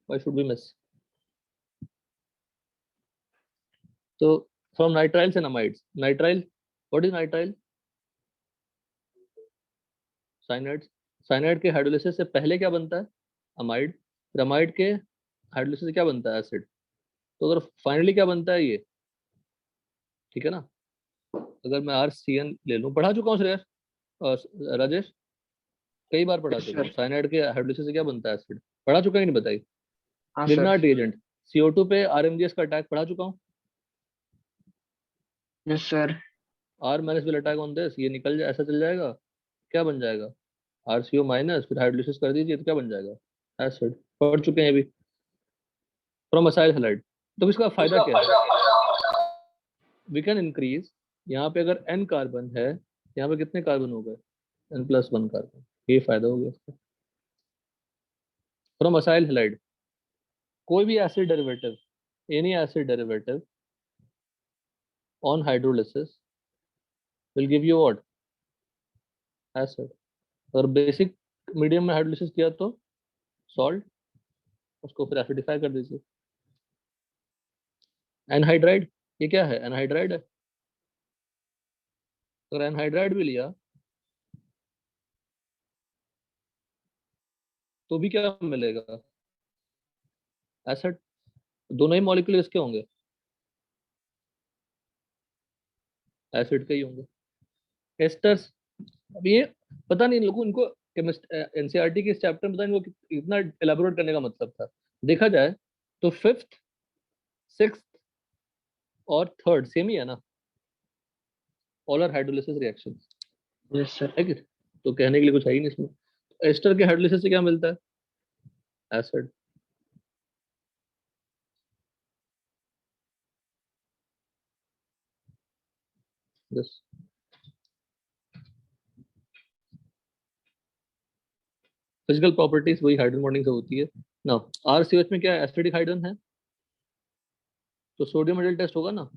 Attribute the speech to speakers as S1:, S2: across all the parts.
S1: Why should we miss? So from nitriles and amides, nitrile, what is nitrile? Cyanide, cyanide के hydrolysis से पहले क्या बनता है? अमाइड। फिर अमाइड के हाइड्रोलिसिस से क्या बनता है? एसिड। तो अगर फाइनली क्या बनता है ये, ठीक है ना? अगर मैं RCN ले लूं, पढ़ा चुका हूँ श्रेयस और राजेश, कई बार पढ़ा चुका हूँ। साइनाइड के हाइड्रोलिसिस से क्या बनता है? एसिड। पढ़ा चुका है कि नहीं बताइए? ग्रिग्नार्ड रिएजेंट, CO2 पे RMGS का अटैक पढ़ा चुका हूँ।
S2: Yes sir.
S1: R minus will attack on this, ये निकल जाए, ऐसा चल जाएगा, क्या बन जाएगा? RCO माइनस, फिर हाइड्रोलिसिस कर दीजिए तो क्या बन जाएगा? एसिड। पढ़ चुके हैं अभी। फ्रॉम असाइल हैलाइड, तो इसका फायदा क्या है? वी कैन इंक्रीज, यहाँ पे अगर n कार्बन है, यहाँ पे कितने कार्बन हो गए? n+1 कार्बन, ये फायदा हो गया इसका। फ्रॉम असाइल हैलाइड, कोई भी acid derivative, any acid derivative on hydrolysis will give you what? Acid. और बेसिक मीडियम में हाइड्रोलिसिस किया तो सॉल्ट, उसको फिर एसिडिफाई कर दीजिए। एनहाइड्राइड, ये क्या है? एनहाइड्राइड है। अगर एनहाइड्राइड भी लिया तो भी क्या मिलेगा? एसिड। दोनों ही मॉलिक्यूल इसके होंगे, एसिड के ही होंगे। एस्टर्स, अब ये पता नहीं लोगों, इनको NCERT के इस चैप्टर में पता नहीं इनको इतना एलाबोरेट करने का मतलब था। देखा जाए तो 5th 6th और 3rd सेम ही है ना, all are hydrolysis reactions.
S2: Yes sir.
S1: है कि? तो कहने के लिए कुछ है ही नहीं इसमें। एस्टर के हाइड्रोलिसिस से क्या मिलता है? एसिड। बस फिजिकल प्रॉपर्टीज वही हाइड्रोजन बॉन्डिंग से होती है ना। RCOH में क्या एसिडिक हाइड्रोजन है, तो सोडियम हाइड्रोजन टेस्ट होगा ना।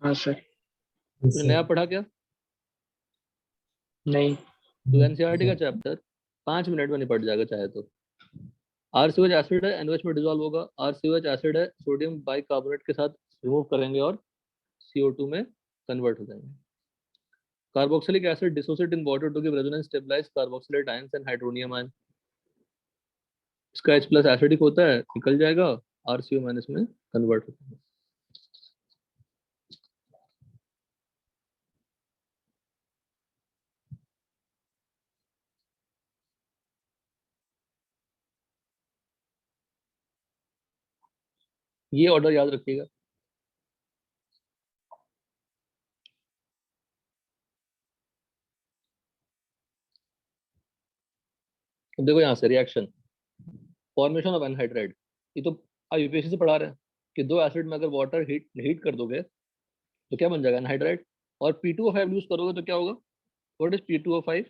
S2: हाँ सर।
S1: कुछ नया पढ़ा क्या?
S2: नहीं।
S1: तो NCERT का चैप्टर 5 मिनट में निपट जाएगा चाहे तो। RCOH एसिड है, NOH में डिसॉल्व होगा। RCOH एसिड है, सोडियम बाइकार्बोनेट के साथ रिमूव करेंगे और CO2 में कन्वर्ट हो जाएंगे। Carboxylic acid dissociate in water to give resonance stabilize carboxylate ions and hydronium ion. इसका H+ एसिडिक होता है, निकल जाएगा, RCO माइनस में कन्वर्ट होता है। ये ऑर्डर याद रखिएगा। देखो यहाँ से रिएक्शन, फॉर्मेशन ऑफ एनहाइड्राइड, ये तो आप यूपीएससी से पढ़ा रहे हैं कि दो एसिड में अगर वाटर हीट हीट कर दोगे तो क्या बन जाएगा? एनहाइड्राइड। और P2O5 यूज करोगे तो क्या होगा? व्हाट इज P2O5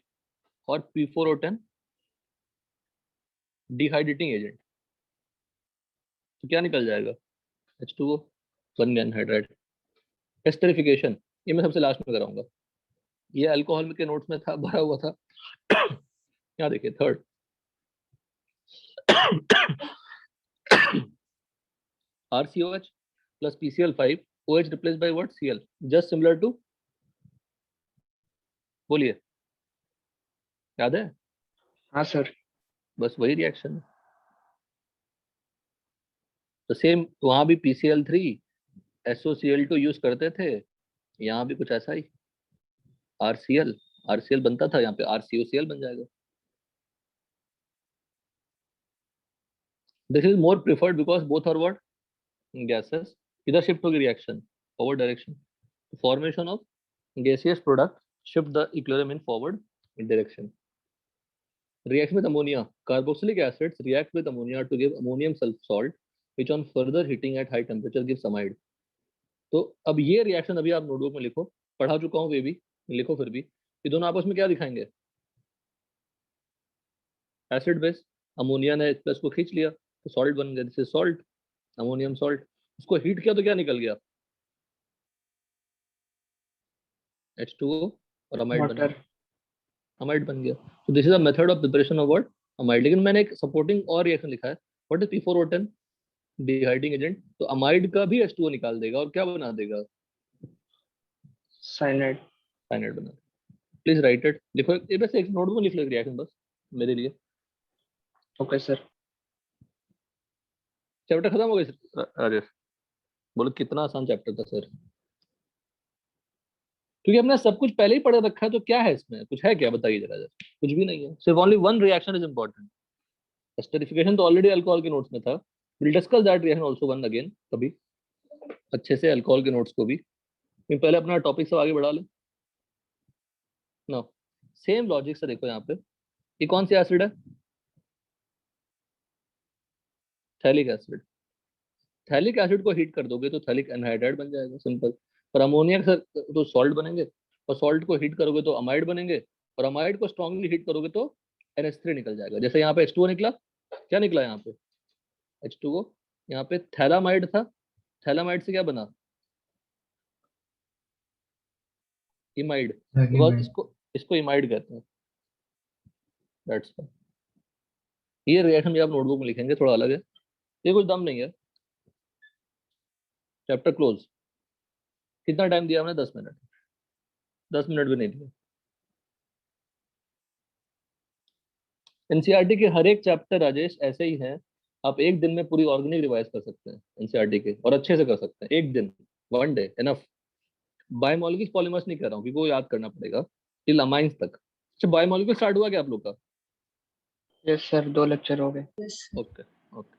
S1: और P4O10? Dehydrating agent. तो क्या निकल जाएगा? H2O, बन गया एनहाइड्राइड। एस्टरिफिकेशन, ये मैं सबसे लास्ट में कराऊंगा, ये अल्कोहल के नोट्स में था, भरा हुआ था। यहाँ देखिए 3rd, RCOH plus PCl5, OH replaced by what? Cl, just similar to, बोलिए, याद है?
S2: हाँ सर।
S1: बस वही रिएक्शन है। तो सेम वहां भी PCl3 SOCl2 यूज करते थे, यहाँ भी कुछ ऐसा ही, RCl बनता था, यहाँ पे RCOCl बन जाएगा। This is more preferred because both are what? Gases. इधर शिफ्ट होगी reaction, forward direction, formation of gaseous product shift the equilibrium in forward direction. Reaction with ammonia, carboxylic acids react with ammonia to give ammonium salt, which on further heating at high temperature gives amide. तो अब ये reaction अभी आप notebook में लिखो, पढ़ा चुका हूँ, वे भी लिखो फिर भी, ये दोनों आपस में क्या दिखाएंगे? Acid base. अमोनिया ने प्लस को खींच लिया तो सॉल्ट बन गया, this is salt, ammonium salt. उसको हीट किया तो क्या निकल गया? H2O और अमाइड बन गया,
S2: वाटर।
S1: अमाइड बन गया। So this is a method of preparation of what? Amide, लेकिन मैंने एक सपोर्टिंग और रिएक्शन लिखा है, व्हाट इज P4O10 डिहाइडिंग एजेंट, तो अमाइड का भी H2O निकाल देगा और क्या बना देगा,
S2: साइनाइड।
S1: साइनाइड बना देगा। प्लीज राइट इट, लिखो ये, बस एक नोटबुक में लिख लो रिएक्शन बस मेरे लिए।
S2: Okay sir.
S1: चैप्टर खत्म हो गया। अरे बोलो कितना आसान चैप्टर था सर, क्योंकि हमने सब कुछ पहले ही पढ़ रखा है, तो क्या है इसमें, कुछ है क्या, बताइए जरा जरा। कुछ भी नहीं है, सिर्फ only one reaction is important. Esterification तो ऑलरेडी अल्कोहल के नोट्स में था, will discuss that reaction also one again कभी अच्छे से, अल्कोहल के नोट्स को भी। लेकिन पहले अपना टॉपिक सब आगे बढ़ा ले ना। सेम लॉजिक से देखो यहाँ पे, ये कौन सी एसिड है, थैलिक एसिड। थैलिक एसिड को हीट कर दोगे तो थैलिक एनहाइड्राइड बन जाएगा, सिंपल। और अमोनिया के साथ तो सॉल्ट बनेंगे, और सॉल्ट को हीट करोगे तो अमाइड बनेंगे, और अमाइड को स्ट्रांगली हीट करोगे तो NH3 निकल जाएगा। जैसे यहाँ पे H2O निकला, क्या निकला यहाँ पे H2O, यहाँ पे थैलामाइड था, थैलामाइड से क्या बना, इमाइड, बिकॉज इसको इसको इमाइड कहते हैं, दैट्स व्हाई। ये रिएक्शन भी आप नोटबुक में लिखेंगे, थोड़ा अलग है, ये कुछ दम नहीं है। Chapter close. कितना टाइम दिया हमने, 10 मिनट, 10 मिनट भी नहीं दिया। एनसीईआरटी के हर एक चैप्टर राजेश ऐसे ही है, आप एक दिन में पूरी ऑर्गेनिक रिवाइज कर सकते हैं एनसीईआरटी के, और अच्छे से कर सकते हैं, एक दिन, one day enough. Biomolecules polymers नहीं कर रहा हूँ क्योंकि वो याद करना पड़ेगा टिल अमाइंस तक। अच्छा बायोमोलिक्यूल स्टार्ट हुआ क्या आप लोग का?
S2: यस सर, 2 लेक्चर हो गए।
S1: Okay okay.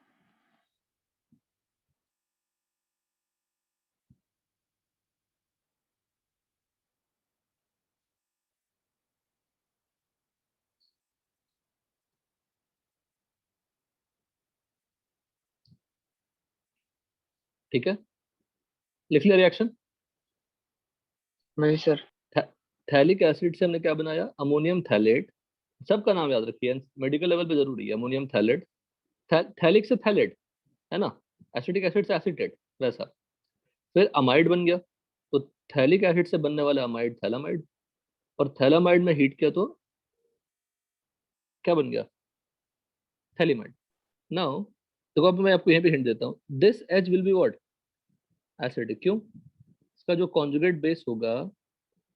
S1: ठीक है, लिख लिया रिएक्शन।
S2: नहीं सर।
S1: थैलिक एसिड से हमने क्या बनाया, अमोनियम थैलेट, सबका नाम याद रखिए, मेडिकल लेवल पे जरूरी है, अमोनियम थैलेट। थैलिक से थैलेट है ना, एसिटिक एसिड से एसीटेट, वैसा। फिर अमाइड बन गया, तो थैलिक एसिड से बनने वाला अमाइड थैलामाइड, और थैलामाइड में हीट किया तो क्या बन गया, थैलिमाइड। नाउ देखो, अब मैं आपको यहीं पे हिंट देता हूँ, this H will be what, acidic. क्यों, इसका जो कॉन्जुगेट बेस होगा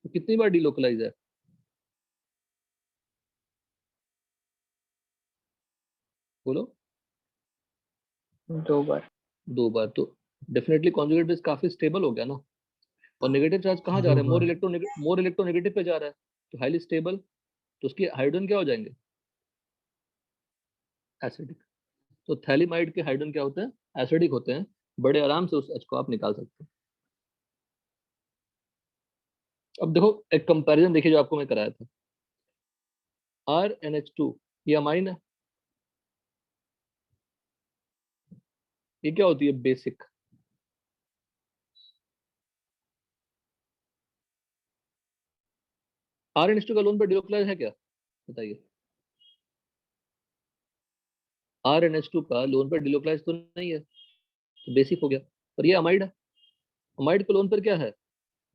S1: तो कितनी बार डिलोकलाइज है, बोलो।
S2: 2 बार।
S1: 2 बार, तो डेफिनेटली कॉन्जुगेट बेस काफी स्टेबल हो गया ना। और नेगेटिव चार्ज कहाँ जा रहा है, मोर इलेक्ट्रोनेगेटिव पे जा रहा है, तो हाईली स्टेबल, तो उसके हाइड्रोजन क्या हो जाएंगे, एसिडिक। तो थैलिमाइड के हाइड्रोजन क्या होते हैं, एसिडिक होते हैं, बड़े आराम से उस एच को आप निकाल सकते हैं। अब देखो एक कंपैरिजन देखिए जो आपको मैं कराया था, RNH2 ये अमाइन है, ये क्या होती है, बेसिक। RNH2 का लोन पर डिलोक्लाइज है क्या, बताइए। RNH2 का लोन पर डिलोक्लाइज तो नहीं है, तो बेसिक हो गया, पर ये अमाइड है, अमाइड के लोन पर क्या है,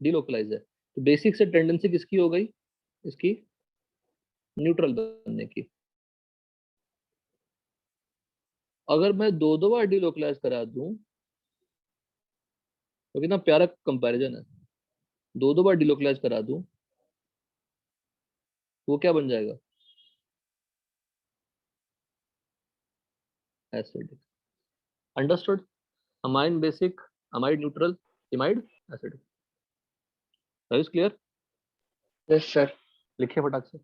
S1: डिलोकलाइज है, तो बेसिक से टेंडेंसी किसकी हो गई, इसकी न्यूट्रल बनने की। अगर मैं दो दो बार डिलोकलाइज करा दूं, तो कितना प्यारा कंपैरिजन है, दो दो बार डिलोकलाइज करा दूं, तो वो क्या बन जाएगा, acidic. Understood, amine basic, amide neutral, imide acidic. Is clear,
S2: yes sir.
S1: लिखिए फटाक से।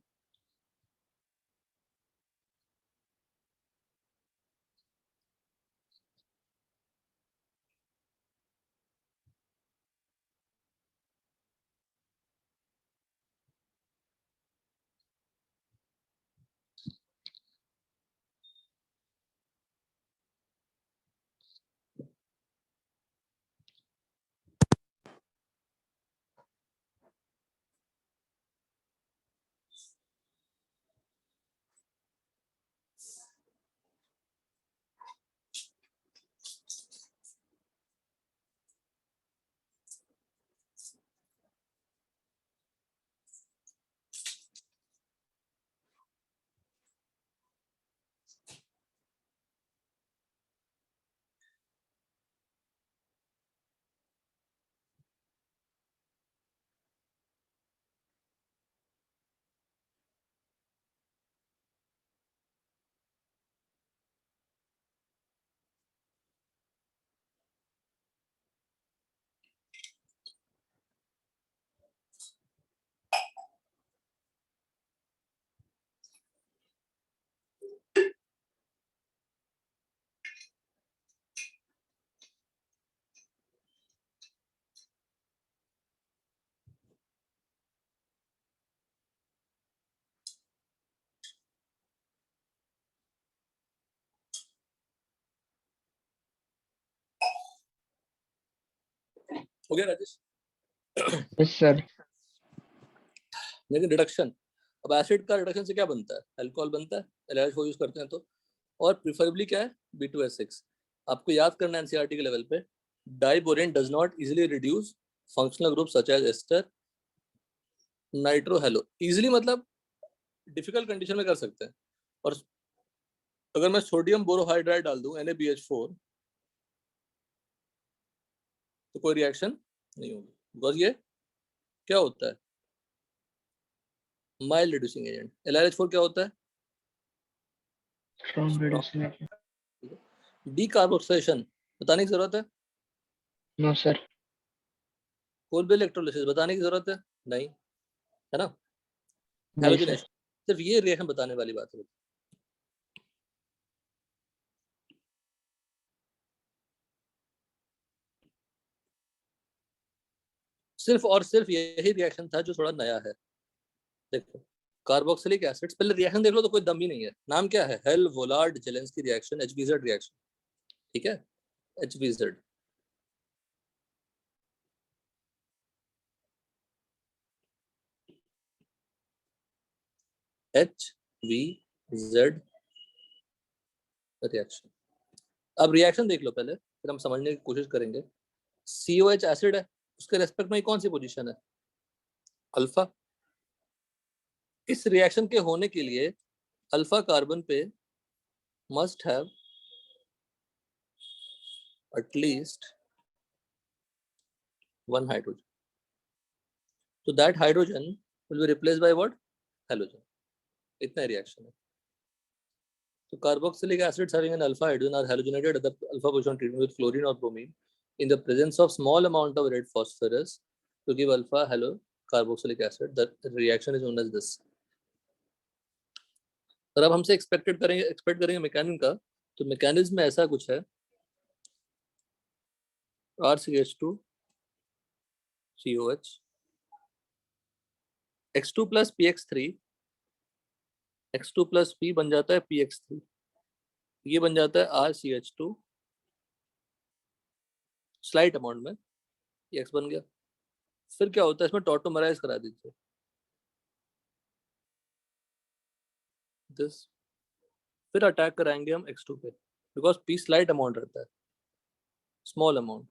S1: हो गया राजेश?
S2: Yes sir.
S1: लेकिन रिडक्शन, अब एसिड का रिडक्शन से क्या बनता है? अल्कोहल बनता है, LiH4 यूज करते हैं तो। और प्रिफरेबली क्या है? B2S6। आपको याद करना है एनसीईआरटी के लेवल पे, diborane does not easily reduce functional group such as ester nitro halo. Easily मतलब डिफिकल्ट कंडीशन में कर सकते हैं। और अगर मैं सोडियम बोरोहाइड्राइड डाल दूं NaBH4 तो कोई रिएक्शन नहीं होगी, बिकॉज ये क्या होता है? Mild reducing agent. LiH4 क्या होता है?
S2: Strong reducing agent.
S1: डीकार्बोक्सिलेशन बताने की जरूरत है?
S2: No sir.
S1: कोलबे इलेक्ट्रोलिसिस बताने की जरूरत है? नहीं, है ना?
S2: नहीं सर।
S1: हैलोजिनेशन, सिर्फ ये रिएक्शन बताने वाली बात है। सिर्फ और सिर्फ यही रिएक्शन था जो थोड़ा नया है। देखो, कार्बोक्सिलिक एसिड्स, पहले रिएक्शन देख लो तो कोई दम ही नहीं है। नाम क्या है? Hell Volhard Zelinsky reaction, HBZ reaction. ठीक है, HBZ। HBZ reaction. अब रिएक्शन देख लो पहले, फिर हम समझने की कोशिश करेंगे। COH एसिड है, उसके रेस्पेक्ट में कौन सी पोजीशन है? अल्फा। इस रिएक्शन के होने के लिए अल्फा कार्बन पे must have at least one hydrogen, so that hydrogen will be replaced by what? Halogen. इतना रिएक्शन है। So carboxylic acids having an alpha hydrogen are halogenated at the alpha position treatment with chlorine or bromine in the presence of small amount of red phosphorus to give alpha halo carboxylic acid. The reaction is known as this. और अब हमसे expect करेंगे mechanism का, तो mechanism में ऐसा कुछ है, RCH2 COH X2 plus PX3, X2 plus P बन जाता है PX3, ये बन जाता है RCH2 स्लाइट अमाउंट में, ये X बन गया। फिर क्या होता है इसमें? टॉटोमराइज करा दीजिए दिस, फिर अटैक कराएंगे हम X2 पे, बिकॉज P स्लाइट अमाउंट रहता है, स्मॉल अमाउंट।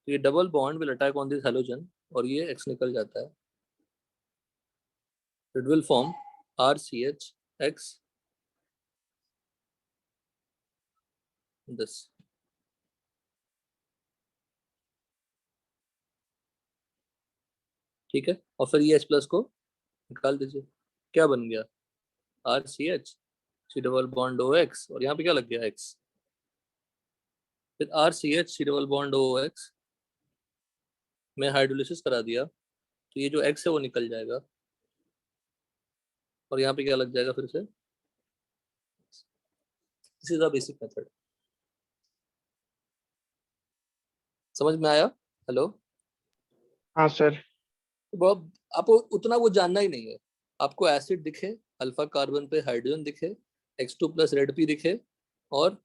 S1: तो ये double bond will attack on this halogen और ये X निकल जाता है। It will form RCHX this. ठीक है, और फिर ये H प्लस को निकाल दीजिए, क्या बन गया? RCH C double bond OX, और यहाँ पे क्या लग गया? X। फिर RCH C double bond OX में हाइड्रोलिसिस करा दिया, तो ये जो X है वो निकल जाएगा, और यहाँ पे क्या लग जाएगा फिर से? This is the basic method. समझ में आया? हेलो?
S2: हाँ सर।
S1: वो आपको उतना वो जानना ही नहीं है। आपको एसिड दिखे, अल्फा कार्बन पे हाइड्रोजन दिखे, X2 प्लस रेड पी दिखे, और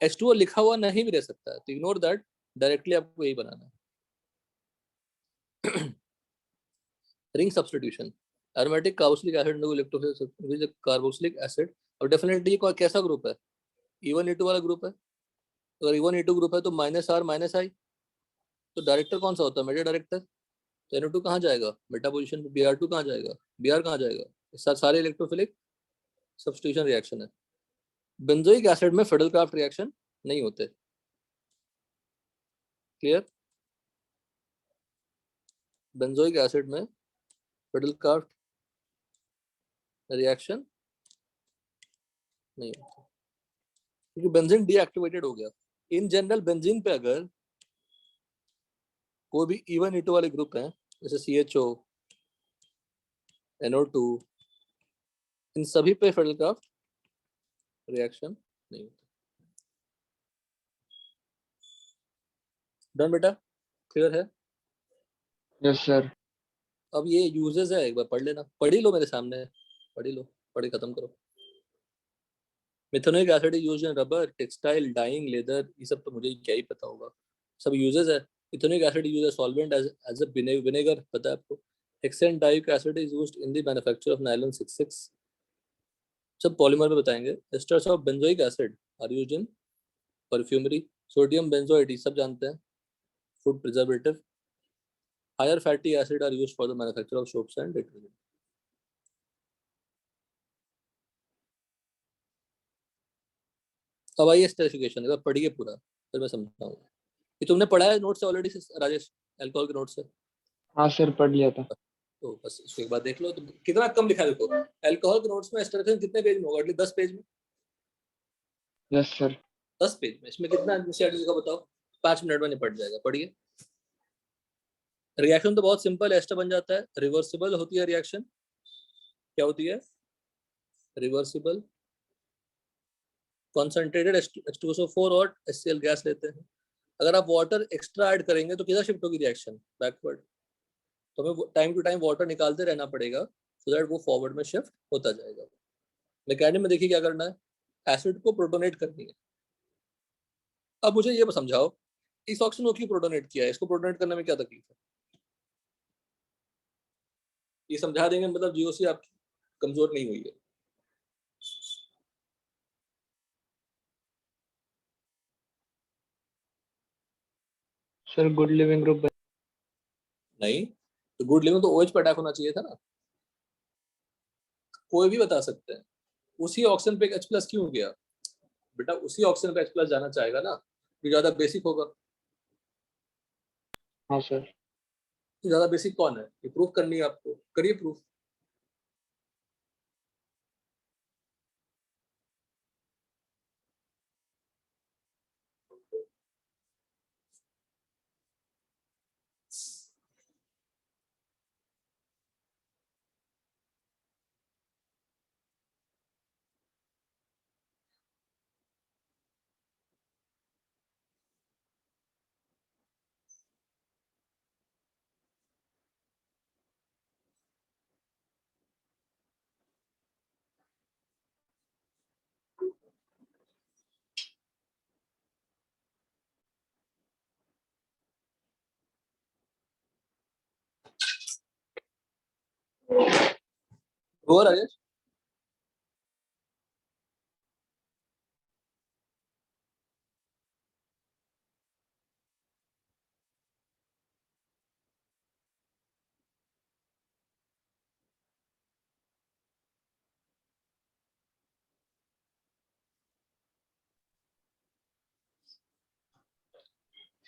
S1: H2O लिखा हुआ नहीं भी रह सकता है, तो इग्नोर दैट, डायरेक्टली आपको यही बनाना है। Ring substitution, aromatic carboxylic acid electrophilic carboxylic acid. और डेफिनेटली ये कैसा ग्रुप है? E1 E2 वाला ग्रुप है। अगर E1 E2 ग्रुप है तो -R -I, तो डायरेक्टर कौन सा होता है? Meta director. तो NO2 कहाँ जाएगा? मेटा पोजीशन पे। Br2 कहाँ जाएगा? Br कहाँ जाएगा? सारे इलेक्ट्रोफिलिक सब्स्टिट्यूशन रिएक्शन है। बेंजोइक एसिड में फिडलक्राफ्ट रिएक्शन नहीं होते। क्लियर? बेंजोइक एसिड में फिडलक्राफ्ट रिएक्शन नहीं होता, क्योंकि बेंजीन डीएक्टिवेटेड हो गया। इन जनरल बेंजीन पे अगर कोई भी E1 E2 वाले ग्रुप हैं, जैसे CHO, NO2, इन सभी पे फिडलक्राफ्ट रिएक्शन नहीं होता। डन बेटा? क्लियर है?
S2: Yes sir.
S1: अब ये यूजेस है, एक बार पढ़ लेना, पढ़ ही लो मेरे सामने, पढ़ ही लो, पढ़े खत्म करो। Methanoic acid is used in rubber, textile, dyeing, leather, ये सब तो मुझे क्या ही पता होगा, सब यूजेस है। Ethanoic acid use as solvent as a vinegar, पता है आपको। Hexanedioic acid is used in the manufacture of nylon 66। सब पॉलीमर में बताएंगे। Esters of benzoic acid are used in perfumery. Sodium benzoate सब जानते हैं, food preservative. Higher fatty acid are used for the manufacture of soaps and detergent. अब आइए specification, एक बार पढ़िए पूरा फिर मैं समझाऊंगा। ये तुमने पढ़ा है नोट से ऑलरेडी राजेश, अल्कोहल के नोट से?
S2: हाँ सर, पढ़ लिया था।
S1: तो बस इसको एक बार देख लो। तो कितना कम लिखा है देखो, अल्कोहल के नोट्स में एस्टरेक्शन कितने पेज में होगा? एटलीस्ट 10 पेज में।
S2: Yes sir.
S1: 10 पेज में, इसमें कितना एडमिशन का बताओ? 5 मिनट में निपट जाएगा, पढ़िए। रिएक्शन तो बहुत सिंपल, एस्टर बन जाता है, रिवर्सिबल होती है रिएक्शन। क्या होती है? रिवर्सिबल। कॉन्सेंट्रेटेड H2SO4 और HCl गैस लेते हैं। अगर आप वाटर एक्स्ट्रा ऐड करेंगे तो किधर शिफ्ट होगी रिएक्शन? बैकवर्ड। तो हमें टाइम टू टाइम वाटर निकालते रहना पड़ेगा, सो दैट वो फॉरवर्ड में शिफ्ट होता जाएगा। मैकेनिज्म में देखिए क्या करना है, एसिड को प्रोटोनेट करनी है। अब मुझे ये समझाओ, इस ऑक्सीजन को क्यों प्रोटोनेट किया है? इसको प्रोटोनेट करने में क्या तकलीफ है? ये समझा देंगे मतलब जीओसी आपकी कमजोर नहीं हुई है।
S2: Sir good leaving group.
S1: नहीं, तो गुड लिविंग तो OH पे अटैक होना चाहिए था ना। कोई भी बता सकते हैं। उसी ऑक्सीजन पे H+ क्यों गया? बेटा उसी ऑक्सीजन पे H+ जाना चाहेगा ना, जो ज्यादा बेसिक होगा।
S2: हाँ सर।
S1: तो ज्यादा बेसिक कौन है, ये प्रूफ करनी है आपको, करिए प्रूफ। और राजेश,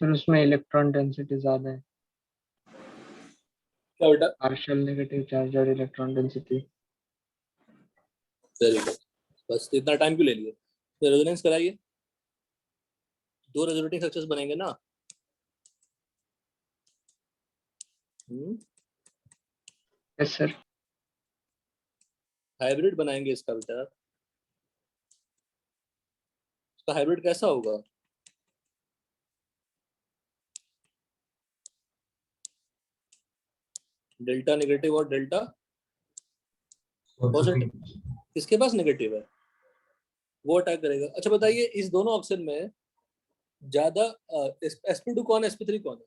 S2: सर उसमें इलेक्ट्रॉन डेंसिटी ज्यादा है।
S1: क्या बेटा?
S2: पार्शियल नेगेटिव चार्ज और इलेक्ट्रॉन डेंसिटी।
S1: Very good. बस इतना टाइम क्यों ले लिए? तो रेजोनेंस कराइए, 2 रेजोनेटिंग स्ट्रक्चर्स बनेंगे ना।
S2: Yes sir.
S1: हाइब्रिड बनाएंगे इसका बेटा। इसका हाइब्रिड कैसा होगा? डेल्टा नेगेटिव और डेल्टा पॉजिटिव। किसके पास नेगेटिव है वो अटैक करेगा। अच्छा बताइए, इस दोनों ऑप्शन में ज्यादा sp2 कौन है, sp3 कौन है?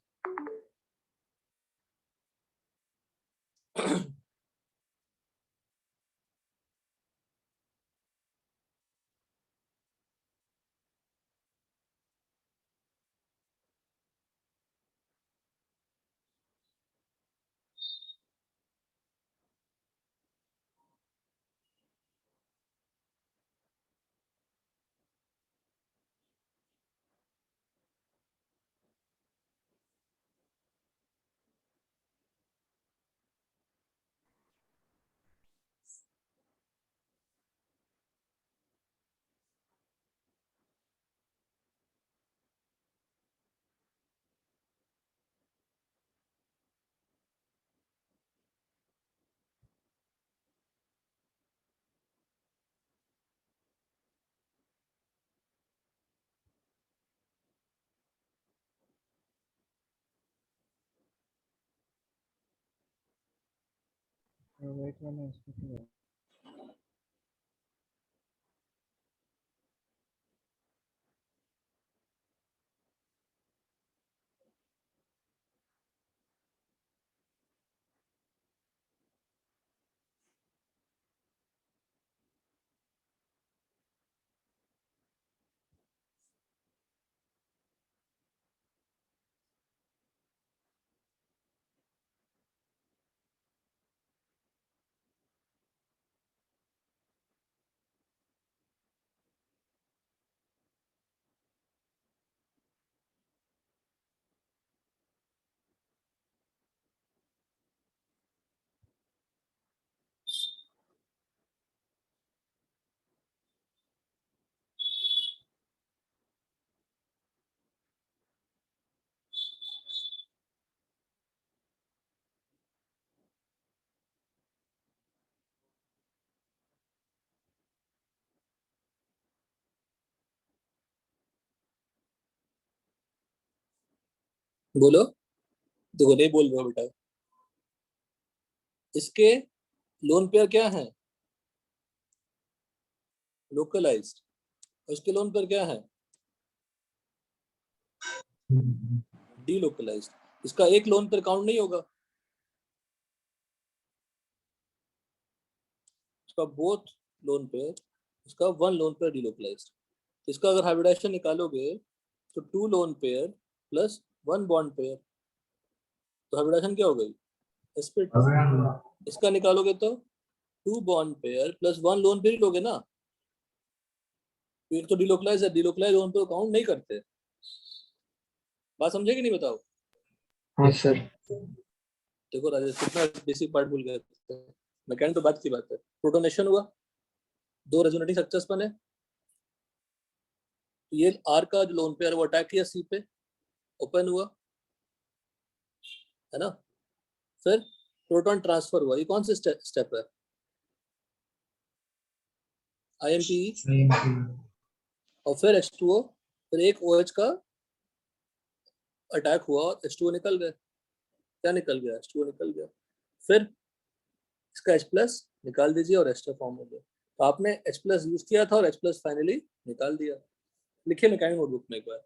S2: वेट वाला इसमें
S3: बोलो। देखो नहीं बोल रहे हो बेटा। इसके लोन पेयर क्या है? लोकलाइज्ड। इसके लोन पेयर क्या है? डीलोकलाइज्ड। इसका एक लोन पेयर काउंट नहीं होगा। इसका बोथ लोन पेयर, इसका वन लोन पेयर डीलोकलाइज्ड। इसका अगर हाइब्रिडाइजेशन निकालोगे तो two lone pair plus one bond pair, तो हाइब्रिडाइजेशन क्या हो गई? स्प्लिट। इसका निकालोगे तो two bond pair plus one lone pair ही लोगे ना। फिर तो डीलोकलाइज है, डीलोकलाइज लोन पेयर काउंट नहीं करते। बात समझे कि नहीं बताओ?
S2: हाँ सर।
S3: देखो राजेश कितना बेसिक पार्ट भूल गए थे। मैकेनिक तो बात की बात है। प्रोटोनेशन हुआ, दो रेजोनेटिंग स्ट्रक्चर्स बने, तो ये आर का जो लोन पेयर वो अटैक किया सी पे, ओपन हुआ, है ना। फिर प्रोटॉन ट्रांसफर हुआ, ये कौन से स्टेप है? आईएमपी। और फिर H2O, फिर एक OH का अटैक हुआ और H2O निकल गए। क्या निकल गया? H2O निकल गया। फिर इसका H+ निकाल दीजिए और एस्टर फॉर्म हो गया। तो आपने H+ यूज किया था और H+ फाइनली निकाल दिया। लिखिए मैकेनिक नोटबुक में एक बार।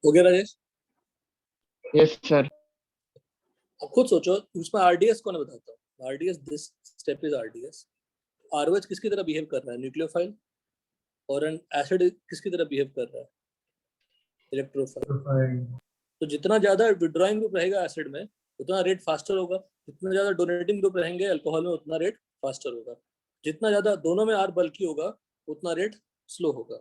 S3: हो गया राजेश?
S2: Yes sir.
S3: अब खुद सोचो, उसमें आरडीएस कौन है बताता हूँ। RDS, this step is RDS. ROH किसकी तरह बिहेव कर रहा है? न्यूक्लियोफाइल। और एन एसिड किसकी तरह बिहेव कर रहा है? इलेक्ट्रोफाइल। तो जितना ज्यादा विड्रॉइंग ग्रुप रहेगा एसिड में उतना रेट फास्टर होगा, जितना ज्यादा डोनेटिंग ग्रुप रहेंगे अल्कोहल में उतना रेट फास्टर होगा, जितना ज्यादा दोनों में आर बल्की होगा उतना रेट स्लो होगा।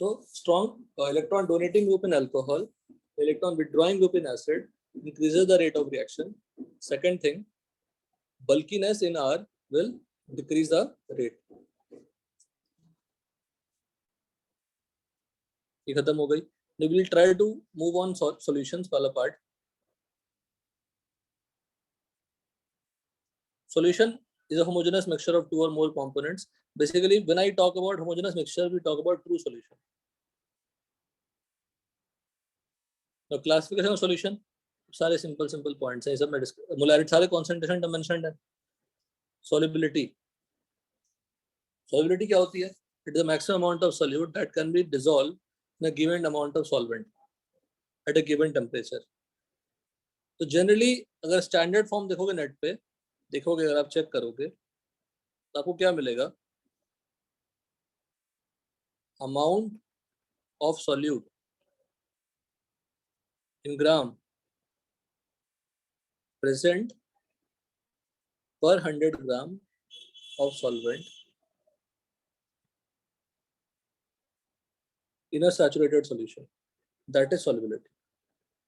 S3: तो strong electron donating group in alcohol, electron withdrawing group in acid increases the rate of reaction. Second thing, bulkiness in R will decrease the rate. ये खत्म हो गई. We will try to move on solutions वाला part. Solution is a homogeneous mixture of two or more components. Basically, when I talk about homogeneous mixture, we talk about true solution. Now, classification of solution, सारे simple points हैं. ये सब मैं molarity सारे concentration dimension है. Solubility. Solubility क्या होती है? It is the maximum amount of solute that can be dissolved in a given amount of solvent at a given temperature. तो generally अगर standard form देखोगे नेट पे, देखोगे अगर आप चेक करोगे तो आपको क्या मिलेगा? Amount of solute in gram present per 100 gram of solvent in a saturated solution. That is solubility.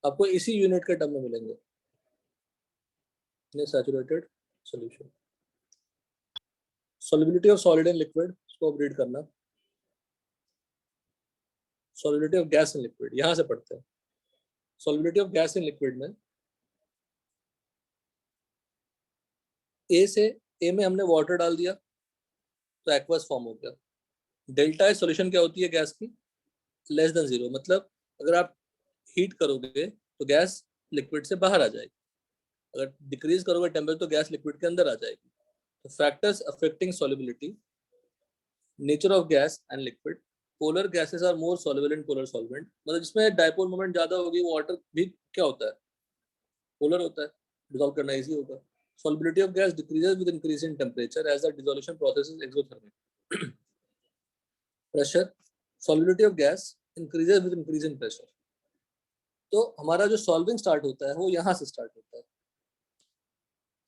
S3: आपको इसी यूनिट के टर्म में मिलेंगे in a saturated solution. Solubility of solid and liquid, इसको आप रीड करना. Solubility of gas in liquid, यहाँ से पढ़ते हैं. Solubility of gas in liquid में A से A में हमने वाटर डाल दिया तो एक्वस फॉर्म हो गया. डेल्टा सोल्यूशन क्या होती है गैस की? Less than 0. मतलब अगर आप हीट करोगे तो गैस लिक्विड से बाहर आ जाएगी, अगर डिक्रीज करोगे टेम्परेचर तो गैस लिक्विड के अंदर आ जाएगी. तो factors affecting solubility, nature of gas and liquid. Polar gases are more soluble in polar solvent, मतलब जिसमें डायपोल मोमेंट ज्यादा होगी वो वाटर भी क्या होता है? पोलर होता है, डिसॉल्व करना इजी होगा. Solubility of gas decreases with increase in temperature as the dissolution process is exothermic. Pressure, solubility of gas increases with increase in pressure. तो हमारा जो सॉल्विंग स्टार्ट होता है वो यहाँ से स्टार्ट होता है,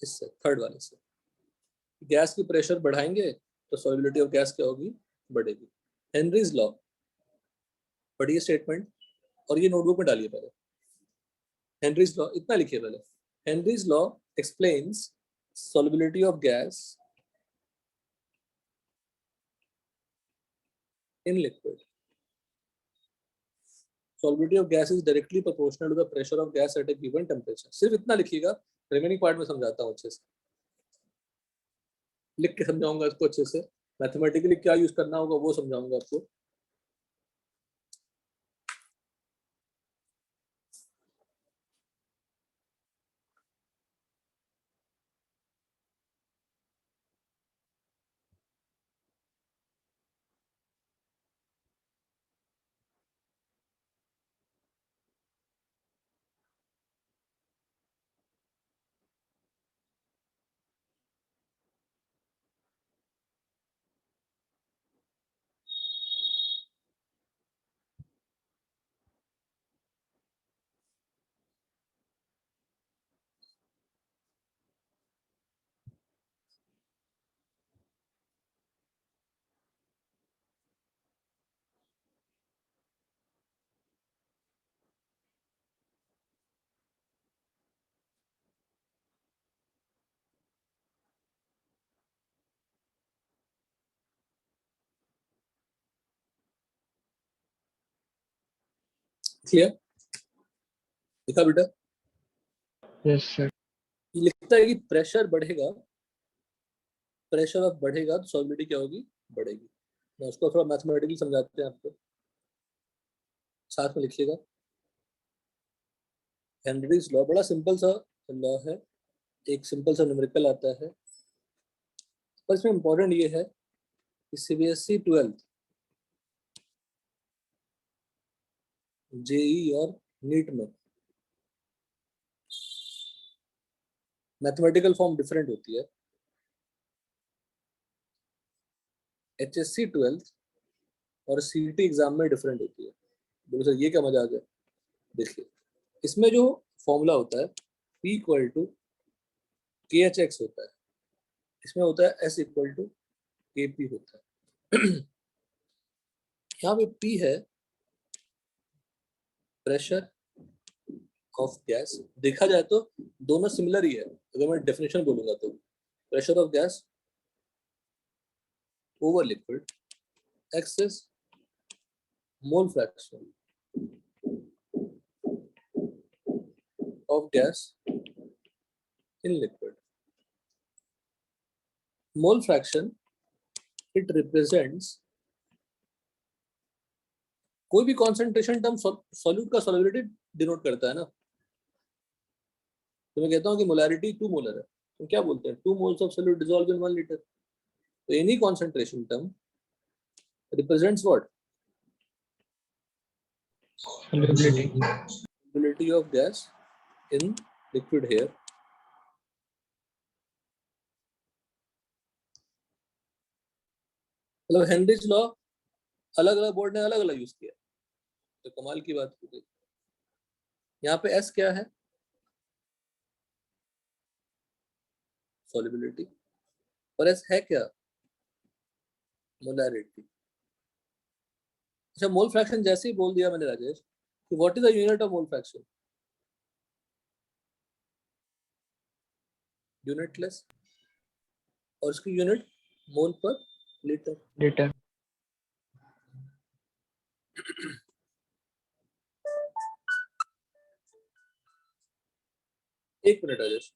S3: इससे थर्ड वाले से. गैस की प्रेशर बढ़ाएंगे तो सॉल्युबिलिटी ऑफ गैस क्या होगी? बढ़ेगी. हेनरीज लॉ, पढ़िए स्टेटमेंट और ये नोटबुक में डालिए पहले. हेनरीज लॉ इतना लिखिए पहले. Henry's law explains solubility of gas in liquid. Solubility of gas is directly proportional to the pressure of gas at a given temperature. सिर्फ इतना लिखिएगा, रिमेनिंग पार्ट में समझाता हूँ अच्छे से. लिख के समझाऊंगा इसको अच्छे से. मैथमेटिकली क्या यूज करना होगा वो समझाऊंगा आपको. क्लियर? लिखा बेटा?
S2: Yes sir.
S3: ये लिखता है कि प्रेशर बढ़ेगा, प्रेशर अब बढ़ेगा तो सॉल्युबिलिटी क्या होगी? बढ़ेगी. मैं उसको थोड़ा मैथमेटिकली समझाते हैं आपको, साथ में लिखिएगा. हेनरीज लॉ बड़ा सिंपल सा लॉ है, एक सिंपल सा न्यूमेरिकल आता है, पर इसमें इंपॉर्टेंट ये है CBSE 12th, जेई और नीट में मैथमेटिकल फॉर्म डिफरेंट होती है। HSC 12th और CET एग्जाम में डिफरेंट होती है। बोलो सर ये क्या मजाक है? देखिए इसमें जो फॉर्मूला होता है P इक्वल टू KHX होता है, इसमें होता है S इक्वल टू KP होता है। यहाँ पे P है प्रेशर ऑफ गैस। देखा जाए तो दोनों सिमिलर ही है, अगर मैं डेफिनेशन बोलूंगा तो pressure of gas over liquid, X is mole fraction of gas in liquid. Mole fraction it represents कोई भी कॉन्सेंट्रेशन टर्म सॉल्यूट का सॉल्युबिलिटी डिनोट करता है ना। तो मैं कहता हूँ कि मोलैरिटी 2 मोलर है, तो क्या बोलते हैं 2 moles of solute dissolved in 1 litre. तो any concentration term represents what? solubility of gas in liquid here. मतलब हेनरिच लॉ अलग अलग बोर्ड ने अलग अलग यूज किया, तो कमाल की बात हो गई। यहाँ पे S क्या है? सॉल्युबिलिटी, और S है क्या? मोलैरिटी। अच्छा मोल फ्रैक्शन जैसे ही बोल दिया मैंने राजेश कि what is the unit of mole fraction? Unitless, और उसकी यूनिट मोल पर लीटर।
S2: लीटर।
S3: एक मिनट राजेश।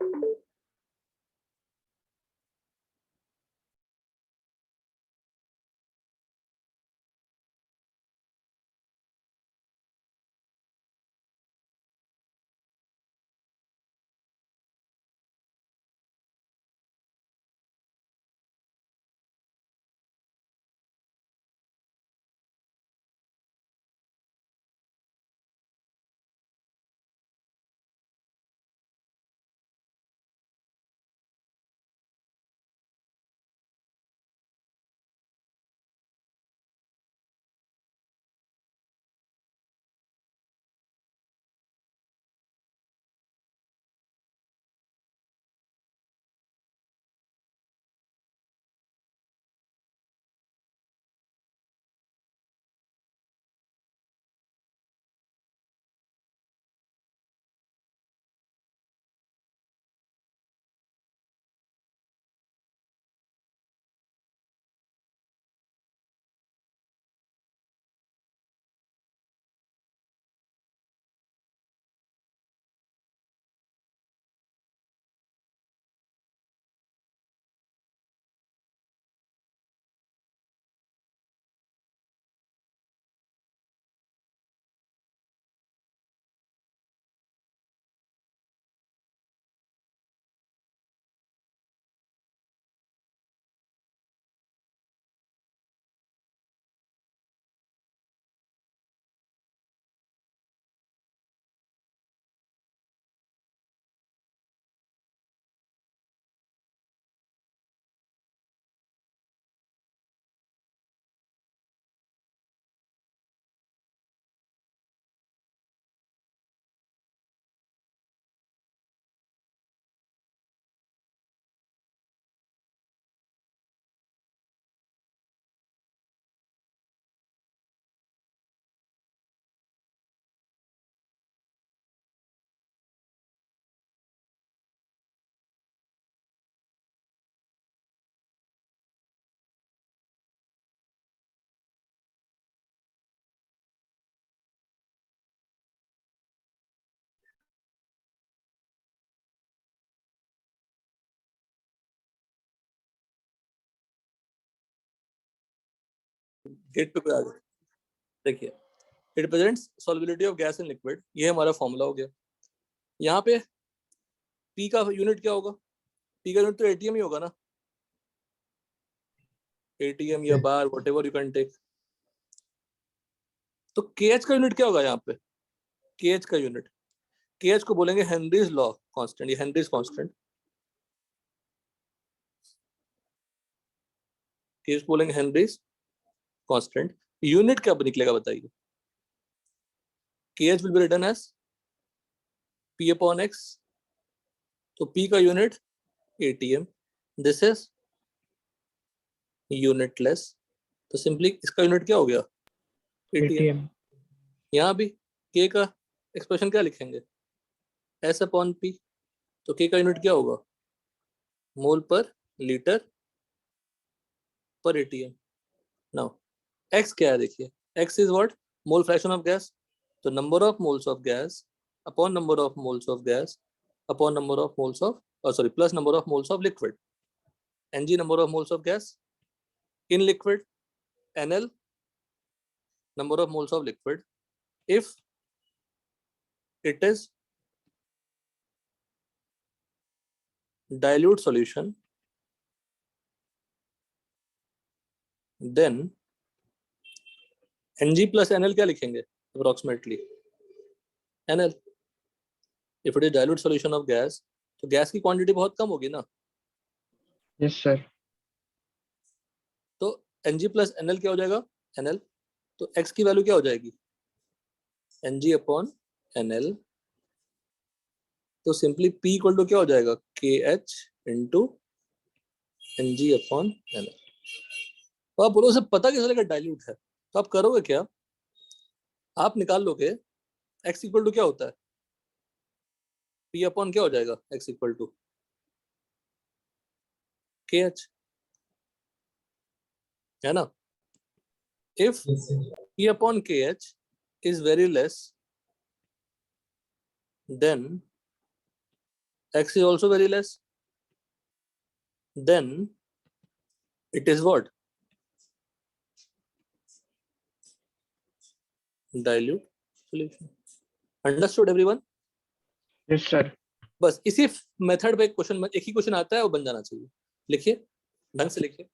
S3: गेट पे कोई आ गया। देखिए it represents solubility of gas in liquid, ये हमारा फॉर्मूला हो गया। यहाँ पे P का यूनिट क्या होगा? P का यूनिट तो ATM ही होगा ना। ATM या बार, whatever you can take. तो KH का यूनिट क्या होगा यहाँ पे? KH का यूनिट, KH को बोलेंगे हेनरीज लॉ कांस्टेंट, ये हेनरीज कांस्टेंट, KH बोलेंगे हेनरीज कांस्टेंट. यूनिट क्या निकलेगा बताइए? KH will be written as P upon X. तो P का unit ATM, this is unitless. तो सिंपली इसका यूनिट क्या हो गया? ATM.
S2: ATM.
S3: यहाँ भी K का एक्सप्रेशन क्या लिखेंगे? S upon P. तो K का यूनिट क्या होगा? मोल पर लीटर पर ATM. नाउ X क्या है देखिए, X is what? Mole fraction of gas. तो number of moles of gas upon number of moles of gas upon number of moles of sorry plus number of moles of liquid. Ng number of moles of gas in liquid, NL number of moles of liquid if it is dilute solution, then Ng plus NL क्या लिखेंगे approximately? NL. if it is dilute solution of gas, तो gas की quantity बहुत कम होगी ना.
S2: Yes, sir.
S3: तो Ng plus NL क्या हो जाएगा? NL. तो X की वैल्यू क्या हो जाएगी? Ng upon NL. तो सिंपली P इक्वल टू क्या हो जाएगा? KH into Ng upon NL. तो आप बोलो उसे पता कैसे लगा डाइल्यूट है? तो आप करोगे क्या? आप निकाल लोगे X इक्वल टू क्या होता है? P अपॉन क्या हो जाएगा? X इक्वल टू KH, है ना? If P upon KH is very less, then X is also very less. Then it is what? Dilute solution. Understood everyone?
S2: Yes, sir.
S3: बस इसी मेथड पे क्वेश्चन, एक ही question आता है वो बन जाना चाहिए. लिखिए, ढंग से लिखिए.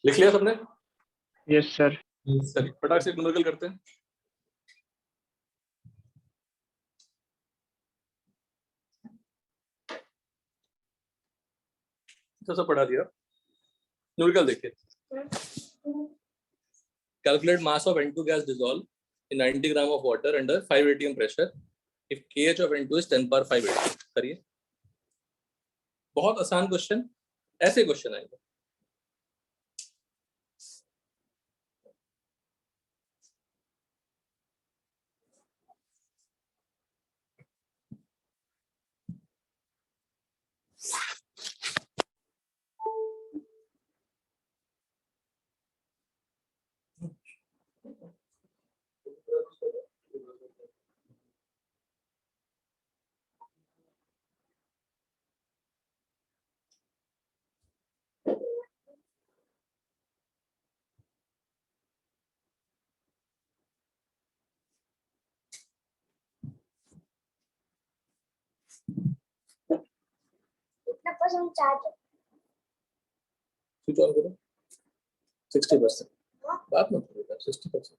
S3: लिख लिया सबने?
S2: Yes, sir.
S3: चलिए फटाक से न्यूमेरिकल करते हैं। सब पढ़ा दिया, न्यूमेरिकल देखिए। Calculate mass of N2 gas dissolved in 90 gram of water under 5 atm pressure if KH of N2 is 10 power 5 atm। करिए, बहुत आसान क्वेश्चन, ऐसे क्वेश्चन आएंगे। स्विच ऑन करो। 60%, बात मत करो, 60%।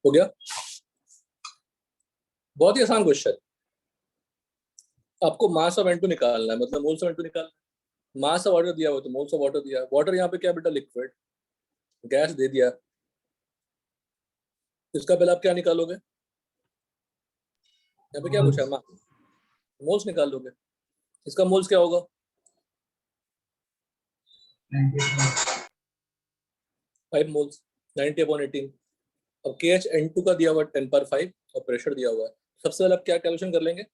S3: हो गया, बहुत ही आसान क्वेश्चन। आपको मास ऑफ N2 निकालना है, मतलब मोल्स ऑफ N2 निकालना है। मास ऑफ वाटर दिया हुआ तो मोल्स ऑफ वाटर दिया, वाटर यहाँ पे क्या बेटा, लिक्विड। गैस दे दिया, इसका पहले आप क्या निकालोगे, यहाँ पे क्या पूछा, मोल्स निकाल लोगे। इसका मोल्स क्या होगा, 5 मोल्स, 90/18। अब KH N2 का दिया हुआ 10 पर 5 और प्रेशर दिया हुआ है। सबसे पहले आप क्या कैलकुलेशन कर लेंगे,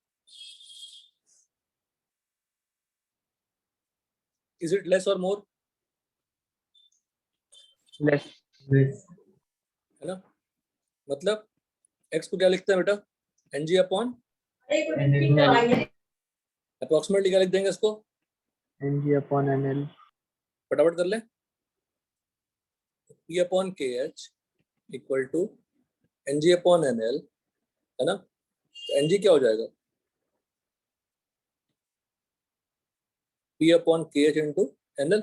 S3: इज इट लेस और मोर,
S2: Less.
S3: है ना। मतलब x को क्या लिखते हैं बेटा, Ng/, अप्रोक्सीमेटली क्या लिख देंगे इसको,
S2: Ng/NL.
S3: फटाफट कर ले। P/KH इक्वल टू Ng/NL, है ना। तो Ng क्या हो जाएगा, P/KH इंटू NL,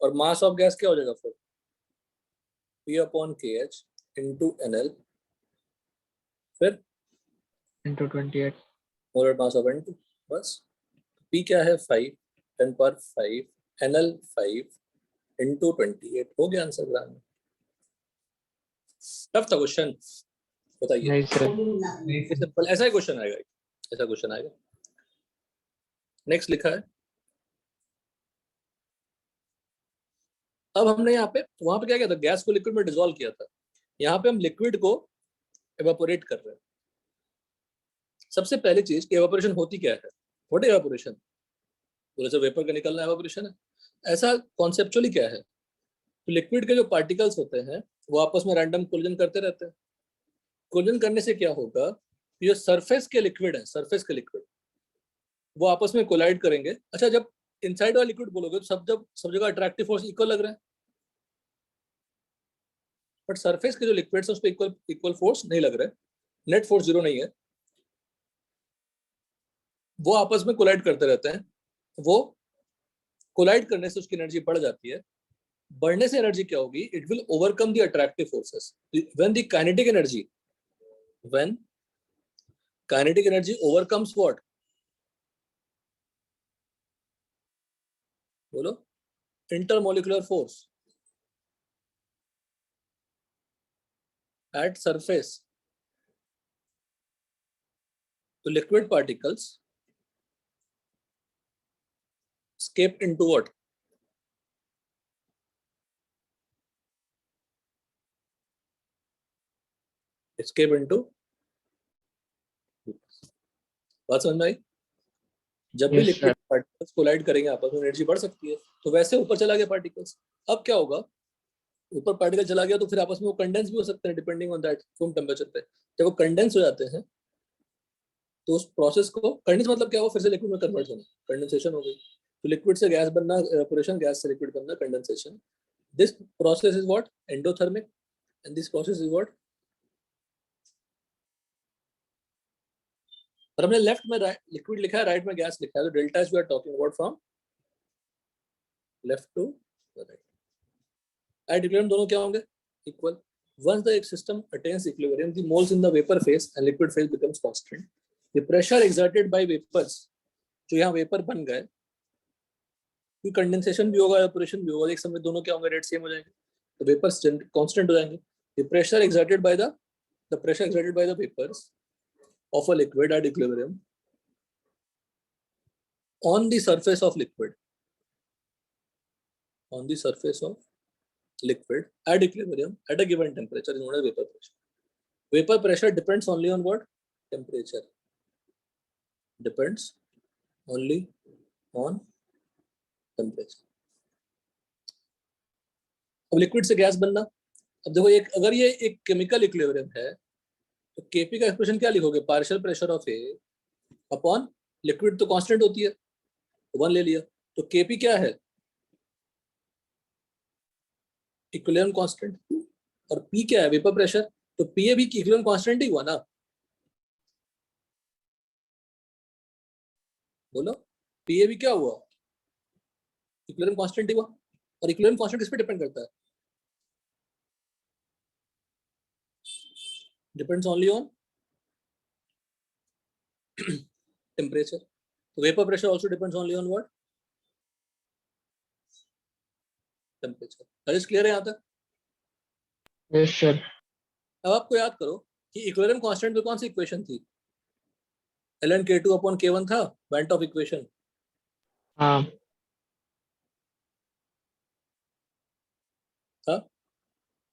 S3: और मास ऑफ गैस क्या हो जाएगा फिर, P/KH इंटू NL, फिर
S2: Into 28.
S3: Molar mass of N2। बस P क्या है, 5, 10 पर 5, NL 5 इंटू 28, हो गया आंसर ग्राम में। टफ था क्वेश्चन, बताइए।
S2: नहीं sir.
S3: सिंपल, ऐसा ही क्वेश्चन आएगा, ऐसा क्वेश्चन आएगा। नेक्स्ट लिखा है, अब हमने यहाँ पे, वहां पे क्या किया था, गैस को लिक्विड में डिसॉल्व किया था। यहाँ पे हम लिक्विड को एवापोरेट कर रहे हैं। सबसे पहली चीज कि एवापोरेशन होती क्या है, व्हाट इज एवापोरेशन, पूरे से वेपर का निकलना एवापोरेशन है। ऐसा कॉन्सेप्चुअली क्या है, तो लिक्विड के जो पार्टिकल्स होते हैं वो आपस में रैंडम कोलिजन करते रहते हैं। कोलिजन करने से क्या होगा, ये सरफेस के लिक्विड है, सरफेस के लिक्विड वो आपस में कोलाइड करेंगे। अच्छा, जब इनसाइड वाला लिक्विड बोलोगे तो सब जगह अट्रैक्टिव फोर्स इक्वल लग रहा है, बट सरफेस के जो लिक्विड्स है उस पर इक्वल फोर्स नहीं लग रहा है, नेट फोर्स 0 नहीं है, वो आपस में कोलाइड करते रहते हैं। वो कोलाइड करने से उसकी एनर्जी बढ़ जाती है। बढ़ने से एनर्जी क्या होगी, it will overcome the attractive forces. When the kinetic energy overcomes what, बोलो, इंटरमोलिकुलर फोर्स at surface, तो liquid particles escape into what, escape into, बात समझ में आई। जब भी
S2: Yes,
S3: liquid
S2: sir.
S3: Particles collide करेंगे आपस में एनर्जी बढ़ सकती है, तो वैसे ऊपर चला गया पार्टिकल्स। अब क्या होगा, ऊपर पार्टिकल चला गया तो फिर आपस में वो कंडेंस भी हो सकते हैं depending on that room temperature पे। जब वो कंडेंस हो जाते हैं तो उस प्रोसेस को, कंडेंस मतलब क्या, वो फिर से लिक्विड में कन्वर्ट होना, कंडेंसेशन हो गई। तो लिक्विड से गैस बनना इवेपोरेशन, गैस से लिक्विड बनना condensation. This process is what, endothermic, and this process is what. और हमने लेफ्ट में लिक्विड लिखा है, राइट में गैस लिखा है, तो delta h we are talking about from left to right. At equilibrium दोनों क्या होंगे, equal. Once the system attains equilibrium, the moles in the vapor phase and liquid phase becomes constant. The pressure exerted by vapors, जो यहाँ vapour बन गए, कोई condensation भी होगा, इवेपोरेशन भी होगा, एक समय दोनों क्या होंगे, रेट सेम हो जाएंगे, तो वेपर्स कांस्टेंट हो जाएंगे। The pressure exerted by the pressure exerted by the vapors of a liquid at equilibrium on the surface of liquid, on the surface of liquid at equilibrium at a given temperature is known as vapor pressure. Vapor pressure depends only on what? Temperature. Depends only on temperature. अब liquid से gas बनना, अब देखो एक, अगर ये एक chemical equilibrium है तो केपी का एक्सप्रेशन क्या लिखोगे, partial pressure of A upon liquid, तो कांस्टेंट होती है, तो 1 ले लिया, तो केपी क्या है, इक्विलिब्रियम कांस्टेंट, और पी क्या है, वेपर प्रेशर, तो पी भी इक्विलिब्रियम कांस्टेंट ही हुआ ना, बोलो, पी भी क्या हुआ, इक्विलिब्रियम कांस्टेंट ही हुआ। और इक्विलिब्रियम कांस्टेंट किस पे डिपेंड करता है, डिपेंड्स ओनली ऑन टेम्परेचर। तो vapour pressure also depends only on what, temperature. That is clear है यहाँ तक।
S2: Yes sir.
S3: अब आपको याद करो कि इक्विलिब्रियम कांस्टेंट में कौन सी इक्वेशन थी, ln k2 अपॉन k1 था, वेंट ऑफ इक्वेशन।
S2: हाँ
S3: था,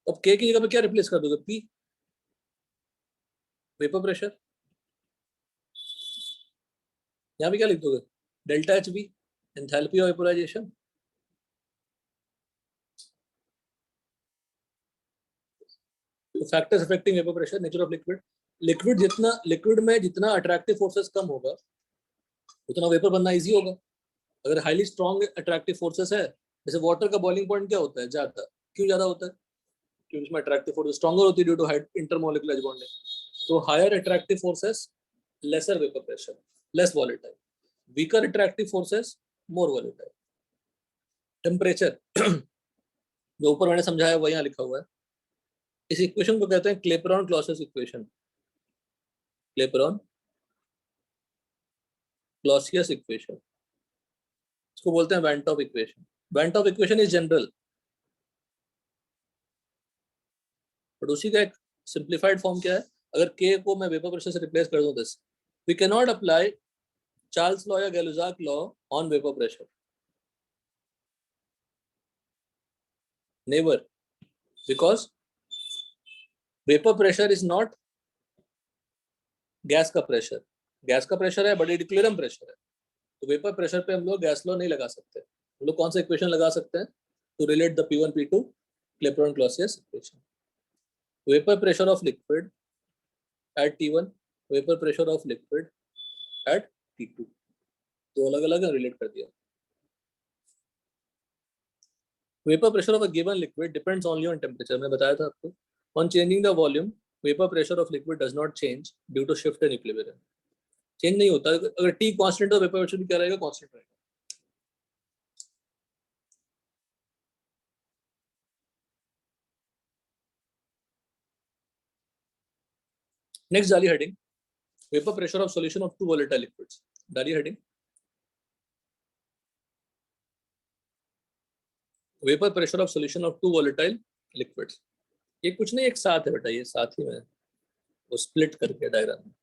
S3: अब k की जगह पे क्या रिप्लेस कर दोगे, p, वेपर प्रेशर। यहाँ पे क्या लिख दोगे, delta H B, enthalpy of vaporisation. तो factors affecting vapour pressure, nature of liquid, liquid जितना, लिक्विड में जितना अट्रैक्टिव फोर्सेस कम होगा उतना वेपर बनना इजी होगा। अगर हाईली स्ट्रॉन्ग अट्रैक्टिव फोर्सेस है, जैसे वाटर का बॉइलिंग पॉइंट क्या होता है, ज्यादा, क्यों ज्यादा होता है, क्योंकि उसमें अट्रैक्टिव फोर्स स्ट्रॉन्गर होती है due to high intermolecular H bonding. तो higher attractive forces lesser vapour pressure, less volatile, weaker attractive forces more volatile. Temperature जो ऊपर मैंने समझाया वो यहाँ लिखा हुआ है, इस इक्वेशन को कहते हैं क्लेपेरॉन क्लॉसियस इक्वेशन, क्लेपेरॉन क्लॉसियस इक्वेशन, इसको बोलते हैं went of equation. Went of equation is general, but उसी का एक सिंप्लीफाइड फॉर्म क्या है, अगर के को मैं वेपर प्रेशर से रिप्लेस कर दूं this, we can not apply Charles law या Gay Lussac law on vapour pressure, never, because vapour pressure is not gas का प्रेशर, गैस का प्रेशर है बट इक्विलिब्रियम प्रेशर है, तो वेपर प्रेशर पे हम लोग गैस लॉ नहीं लगा सकते। हम लोग कौन सा इक्वेशन लगा सकते हैं, to relate the P1 P2 Clapeyron Clausius equation. Vapour pressure of liquid at T1, vapour pressure of liquid at T2, तो अलग अलग रिलेट कर दिया। Vapour pressure of a given liquid depends only on temperature, मैं बताया था आपको। On changing the volume vapour pressure of liquid does not change due to shift in equilibrium, change नहीं होता, अगर T कांस्टेंट है तो वेपर प्रेशर भी क्या रहेगा, कांस्टेंट रहेगा। नेक्स्ट डाली heading, vapour pressure of solution of two volatile liquids, डाली heading vapour pressure of solution of two volatile liquids. ये कुछ नहीं, एक साथ है बेटा, ये साथ ही में वो स्प्लिट करके डायग्राम में,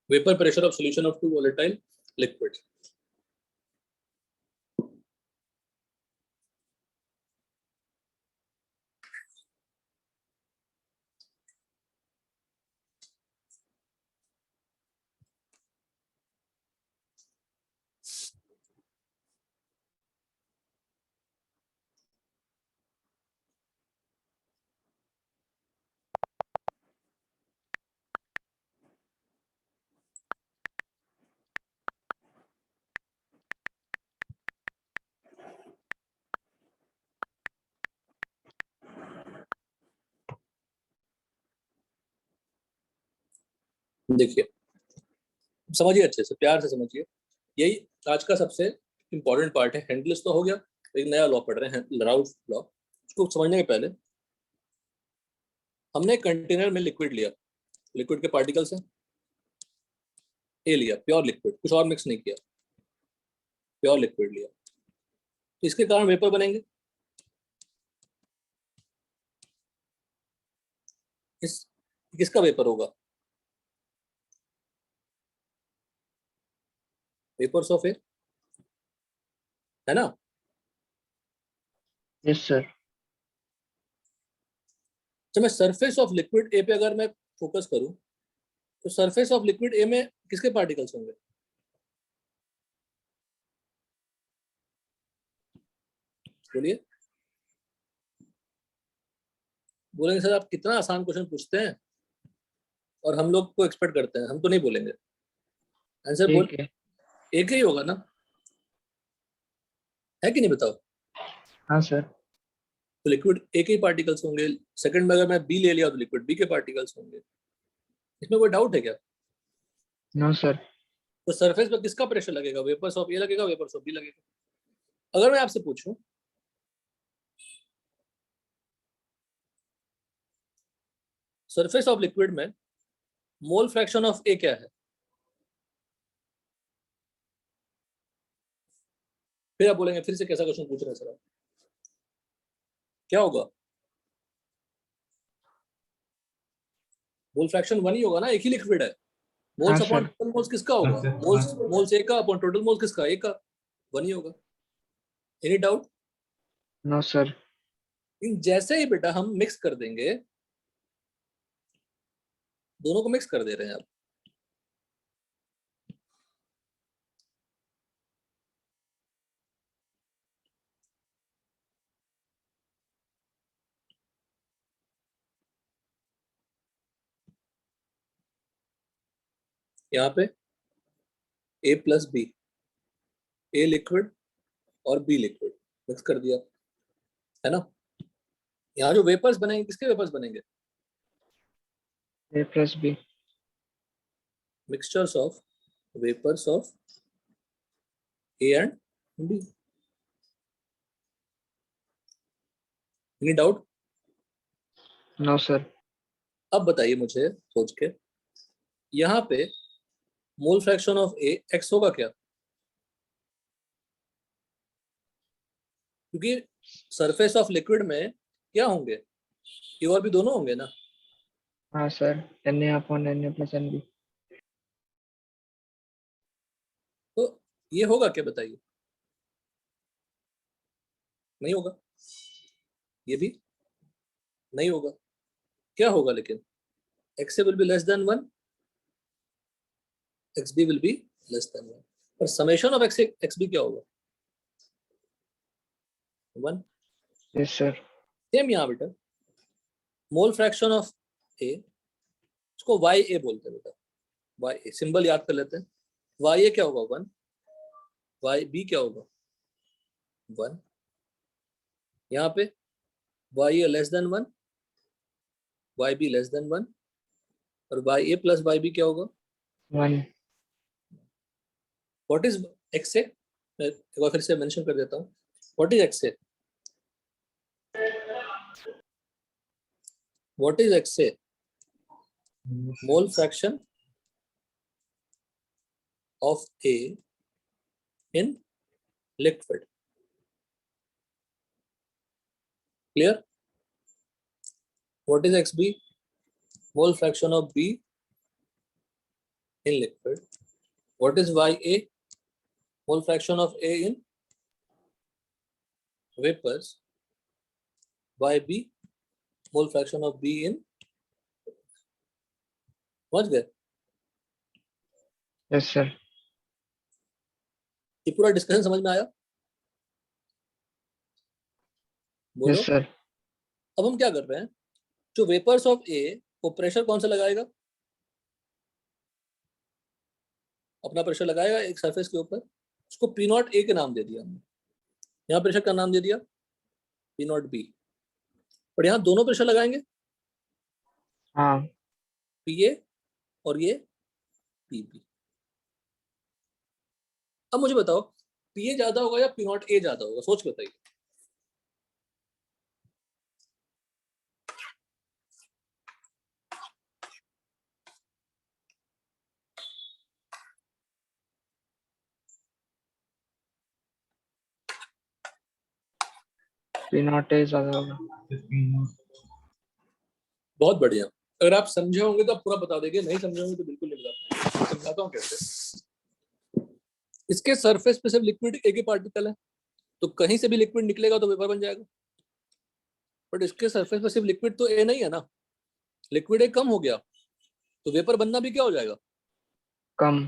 S3: vapour pressure of solution of two volatile liquids. देखिए समझिए, अच्छे से प्यार से समझिए, यही आज का सबसे इंपॉर्टेंट पार्ट है। हैंडलिस्ट तो हो गया, एक नया लॉ पढ़ रहे हैं, राउल्फ लॉ। उसको समझने के पहले हमने कंटेनर में लिक्विड लिया, लिक्विड के पार्टिकल्स हैं, ए लिया प्योर लिक्विड, कुछ और मिक्स नहीं किया, प्योर लिक्विड लिया, तो इसके कारण वेपर बनेंगे। इस किसका वेपर होगा? वेपर्स ऑफ ए, है ना?
S2: Yes sir.
S3: जब मैं सरफेस ऑफ लिक्विड ए पे अगर मैं फोकस करूं, तो सरफेस ऑफ लिक्विड ए में किसके पार्टिकल्स होंगे? बोलिए। बोलेंगे सर आप कितना आसान क्वेश्चन पूछते हैं और हम लोग को एक्सपेक्ट करते हैं, हम तो नहीं बोलेंगे। आंसर बोल,
S2: ठीक है।
S3: एक ही होगा ना, है कि नहीं? बताओ।
S2: हाँ सर।
S3: तो लिक्विड ए के ही पार्टिकल्स होंगे। सेकंड में अगर मैं बी ले लिया तो लिक्विड बी के पार्टिकल्स होंगे। इसमें कोई डाउट है क्या?
S2: No sir.
S3: तो सरफेस पर किसका प्रेशर लगेगा? वेपर्स ऑफ ए लगेगा, वेपर्स ऑफ बी लगेगा। अगर मैं आपसे पूछूं सरफेस ऑफ लिक्विड में मोल फ्रैक्शन ऑफ ए क्या है, फिर आप बोलेंगे फिर से कैसा क्वेश्चन पूछ रहे हैं सर आप? क्या होगा? मोल फ्रैक्शन 1 ही होगा ना, एक ही लिक्विड है। मोल्स
S2: हाँ
S3: अपॉन
S2: सर।
S3: टोटल मोल्स किसका होगा? मोल्स मोल्स ए का अपॉन टोटल मोल्स किसका? ए का। 1 ही होगा। Any doubt?
S2: No sir.
S3: जैसे ही बेटा हम मिक्स कर देंगे, दोनों को मिक्स कर दे रहे हैं आप, यहाँ पे ए प्लस बी, ए लिक्विड और बी लिक्विड मिक्स कर दिया, है ना? यहाँ जो वेपर्स बनेंगे किसके वेपर्स बनेंगे?
S2: A plus B.
S3: Mixtures of vapours of A and B. Any doubt?
S2: No sir.
S3: अब बताइए मुझे सोच के, यहाँ पे mole fraction of A X होगा क्या? क्योंकि सरफेस ऑफ लिक्विड में क्या होंगे? ए और बी दोनों होंगे ना।
S2: हाँ sir. N a upon n a plus n b.
S3: तो ये होगा क्या बताइए? नहीं होगा। ये भी नहीं होगा। क्या होगा लेकिन? X a will be less than 1, x b will be less than 1, पर summation of x x b क्या होगा? 1।
S2: Yes sir.
S3: सेम यहाँ बेटा, मोल फ्रैक्शन ऑफ ए, इसको वाई ए बोलते हैं बेटा, वाई ए सिंबल याद कर लेते हैं। वाई ए क्या होगा? 1। वाई बी क्या होगा? 1। यहाँ पे y a less than 1, y b less than 1, और y a plus y B क्या होगा?
S2: 1।
S3: What is x a? मैं एक बार फिर से मेंशन कर देता हूँ, what is x a? What is x a? Mole fraction of A in liquid. Clear? What is XB? Mole fraction of B in liquid. What is YA? Mole fraction of A in vapors. YB? Mole fraction of B in. समझ गए?
S2: Yes sir.
S3: ये पूरा discussion समझ में आया? बोलो।
S2: Yes sir.
S3: अब हम क्या कर रहे हैं, जो वेपर्स ऑफ ए को प्रेशर कौन सा लगाएगा? अपना प्रेशर लगाएगा एक सरफेस के ऊपर, उसको पी नॉट ए के नाम दे दिया हमने, यहाँ प्रेशर का नाम दे दिया पी नॉट बी, और यहाँ दोनों प्रेशर लगाएंगे,
S2: हाँ।
S3: पी ए और ये पीबी। अब मुझे बताओ पीए ज्यादा होगा या पी नॉट ए ज्यादा होगा, सोच के बताइए।
S2: पी नॉट ए ज्यादा होगा।
S3: बहुत बढ़िया। अगर आप समझे होंगे तो आप पूरा बता देंगे, नहीं समझे होंगे तो बिल्कुल नहीं बता पाएंगे। समझाता हूँ कैसे। इसके सरफेस पे सिर्फ लिक्विड एक ही पार्टिकल है, तो कहीं से भी लिक्विड निकलेगा तो वेपर बन जाएगा। बट इसके सरफेस पे सिर्फ लिक्विड तो ए नहीं है ना, लिक्विड ए कम हो गया तो वेपर बनना भी क्या हो जाएगा,
S2: कम।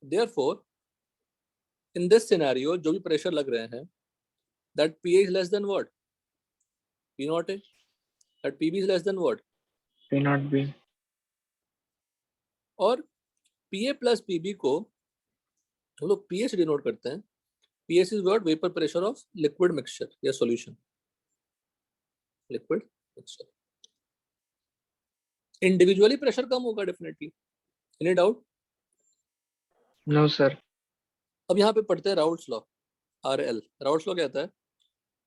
S3: देयरफॉर इन दिस सिनेरियो जो भी प्रेशर लग रहे हैं, that pa is less than what, p not a, that pb is less than what,
S2: p not b.
S3: और पीए प्लस पीबी को हम लोग पीए से डिनोट करते हैं। PS is what, vapour pressure of liquid mixture या solution, liquid mixture. Individually pressure कम होगा definitely, any doubt?
S2: No sir.
S3: अब यहाँ पे पढ़ते हैं Raoult's law, RL. Raoult's law कहता है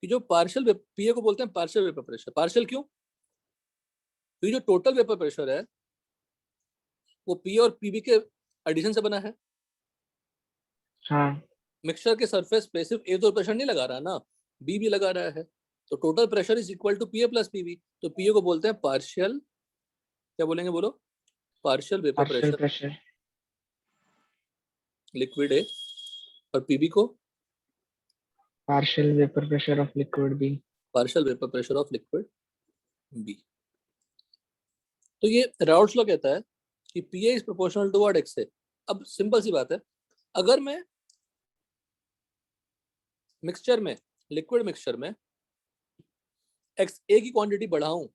S3: कि जो पार्शियल पीए को बोलते हैं पार्शियल वेपर प्रेशर। पार्शियल क्यों? क्योंकि जो टोटल वेपर प्रेशर है वो पी और पीबी के एडिशन से बना है।
S2: हाँ।
S3: मिक्सचर के सरफेस पे सिर्फ ए तो प्रेशर नहीं लगा रहा ना, बी भी लगा रहा है, तो total pressure is equal to PA plus PB. तो पीए को बोलते हैं पार्शियल, क्या बोलेंगे बोलो, partial vapour
S2: partial
S3: pressure
S2: pressure.
S3: Liquid A, और पीबी को
S2: partial vapour pressure of liquid B.
S3: Partial vapour pressure of liquid B. तो ये राउल्ट्स लॉ कहता है कि PA is proportional to what, X A. अब सिंपल सी बात है, अगर मैं मिक्सचर में, लिक्विड मिक्सचर में एक्स ए की क्वांटिटी बढ़ाऊं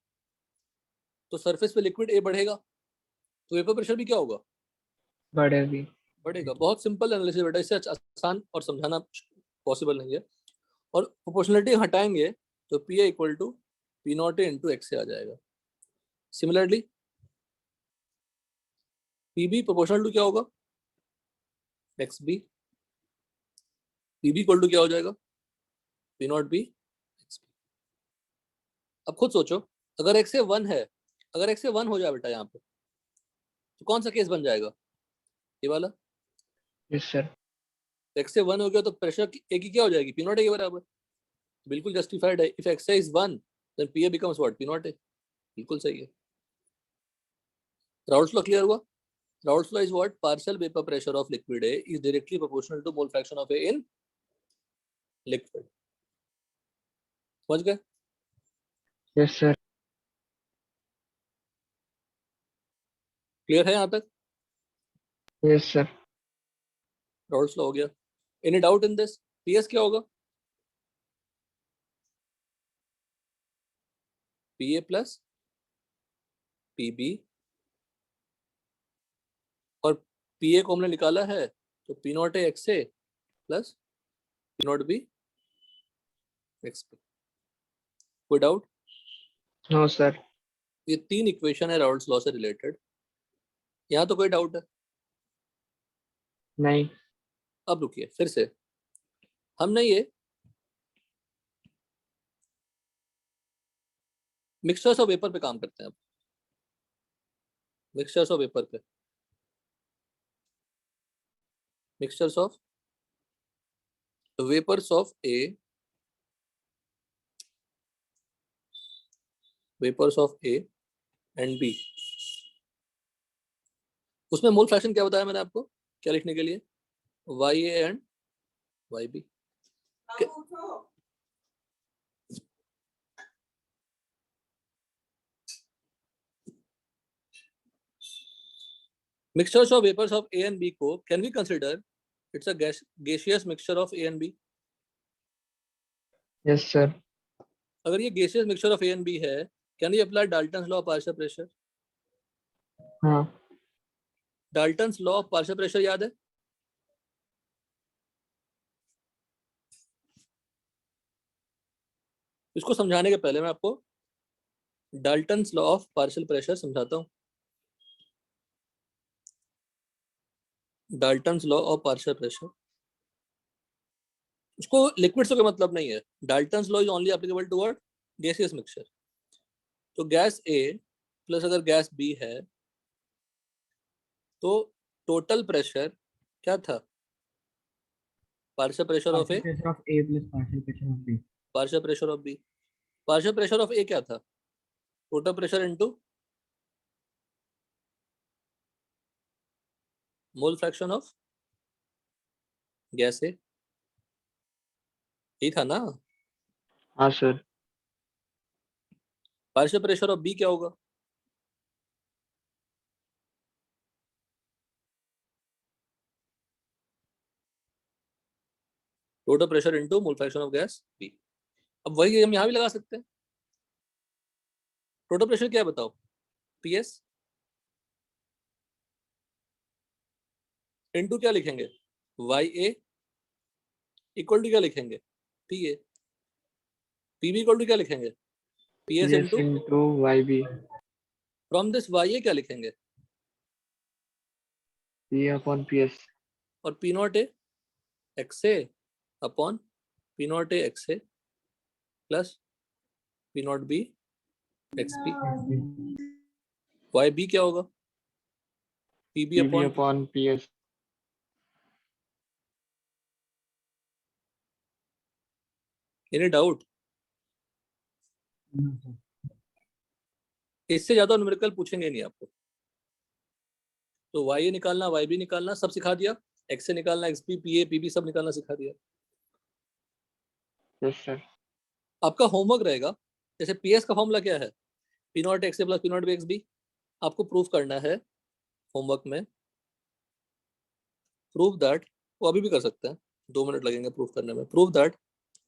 S3: तो सरफेस पे लिक्विड ए बढ़ेगा, तो वेपर प्रेशर भी क्या होगा,
S2: बढ़ेगी।
S3: बढ़ेगा। बहुत सिंपल एनालिसिस बेटा, इससे आसान और समझाना पॉसिबल नहीं है। और प्रोपोर्शनलिटी हटाएंगे तो P A equal to P not A into X A आ जाएगा। Similarly P B proportional to क्या होगा, X B. P B equal to क्या हो जाएगा, P not B x B. अब खुद सोचो, अगर एक्स ए 1 है, अगर एक्स ए 1 हो जाए बेटा यहाँ पे, तो कौन सा केस बन जाएगा, ये वाला।
S2: Yes sir.
S3: एक्स ए 1 हो गया तो प्रेशर ए की क्या हो जाएगी, पी नॉट ए के बराबर। बिल्कुल जस्टिफाइड है। If x a is 1 then p a becomes what, p not a. बिल्कुल सही है। राउल्ट्स लॉ क्लियर हुआ? Raoult's law is what, partial vapour pressure of liquid a is directly proportional to mole fraction of a in liquid. समझ गए?
S2: Yes sir.
S3: Clear है यहाँ तक?
S2: Yes sir.
S3: Raoult's law हो गया। Any doubt in this? PS क्या होगा, पीए plus PB, और पीए को हमने निकाला है तो p not A x A plus P not B x b. कोई डाउट?
S2: No sir.
S3: ये 3 इक्वेशन है राउल्ट्स लॉ से रिलेटेड। यहाँ तो कोई डाउट है?
S2: नहीं।
S3: अब रुकिए, फिर से हमने ये मिक्सचर्स ऑफ वेपर पे काम करते हैं। अब मिक्सचर्स ऑफ वेपर पे, mixtures of vapours of a, vapours of A and b. उसमें मोल फ्रैक्शन क्या बताया मैंने आपको, क्या लिखने के लिए, Y A and Y B. Mixtures of vapours of A and B को can we consider it's a gaseous mixture of A and B.
S2: Yes sir.
S3: अगर ये gaseous mixture of A and B है, can we apply Dalton's law of partial pressure?
S2: हाँ।
S3: Dalton's law of partial pressure याद है? इसको समझाने के पहले मैं आपको Dalton's law of partial pressure समझाता हूं। Dalton's law of partial pressure, उसको लिक्विड से कोई मतलब नहीं है। Dalton's law is only applicable to what, gaseous mixture. तो गैस ए प्लस अगर गैस बी है तो टोटल प्रेशर क्या था, partial pressure of A,
S2: partial pressure of A plus partial pressure of B.
S3: Partial pressure of B. Partial pressure of A क्या था, total pressure into mole fraction of gas A, यही था ना।
S2: हाँ sir.
S3: Partial pressure of b क्या होगा, total pressure into mole fraction of gas b. अब वही हम यहाँ भी लगा सकते हैं। टोटल प्रेशर क्या है बताओ, पीएस इनटू क्या लिखेंगे, वाई ए इक्वल टू क्या लिखेंगे, P A. P B equal to क्या लिखेंगे, P S
S2: PS
S3: into,
S2: into YB.
S3: From this Y A क्या लिखेंगे,
S2: P upon PS.
S3: और P not A x A upon P not A x A plus P not B X P. Y B क्या होगा, P B
S2: PB
S3: upon,
S2: upon PS.
S3: Any doubt, इससे ज्यादा numerical पूछेंगे नहीं आपको। तो y ए निकालना, वाई बी निकालना सब सिखा दिया, एक्स ए निकालना, एक्स पी बी सब निकालना सिखा दिया।
S2: Yes sir.
S3: आपका होमवर्क रहेगा, जैसे पी एस का फॉर्मूला क्या है, p not x A plus P not B x b. आपको प्रूफ करना है होमवर्क में, प्रूव दैट, वो अभी भी कर सकते हैं, 2 मिनट लगेंगे प्रूफ करने में। Prove that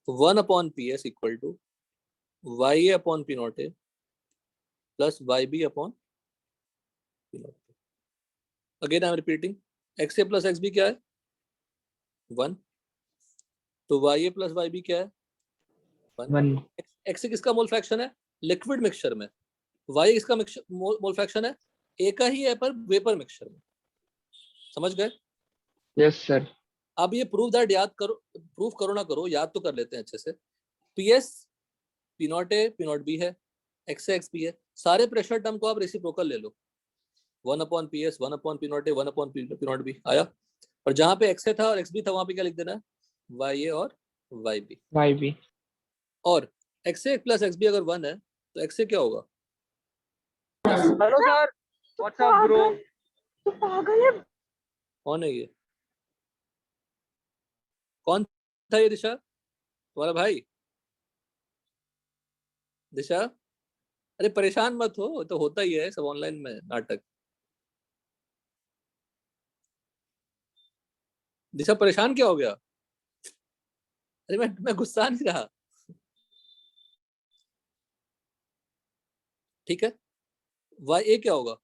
S3: 1 upon p s equal to y a upon P not a plus y b upon P not a. Again I am repeating, x A plus x b क्या है 1, तो y a plus y B क्या है 1।
S2: 1.
S3: X a किसका mole fraction है, liquid mixture में। Y किसका mole fraction है, ए का ही है पर वेपर मिक्सचर में। समझ गए।
S2: Yes sir.
S3: अब ये प्रूव दैट याद करो, प्रूफ करो ना करो, याद तो कर लेते हैं अच्छे से। P S P not A P not B है, एक्स एक्स पी है, सारे प्रेशर टर्म को आप रेसिप्रोकल ले लो, 1 upon p S 1 upon P not A 1 upon P not B आया। और जहां पे एक्स ए था और एक्स बी था वहां पे क्या लिख देना है, वाई ए और वाई बी।
S2: YB.
S3: और एक्स ए प्लस एक्स बी अगर 1 है तो एक्स ए क्या होगा,
S1: हेलो सर, व्हाट्सअप ब्रो।
S3: कौन है ये, कौन था ये, दिशा तुम्हारा भाई, दिशा। अरे परेशान मत हो, तो होता ही है सब ऑनलाइन में नाटक। दिशा परेशान क्या हो गया, अरे मैं गुस्सा नहीं रहा, ठीक है। वाई ए क्या होगा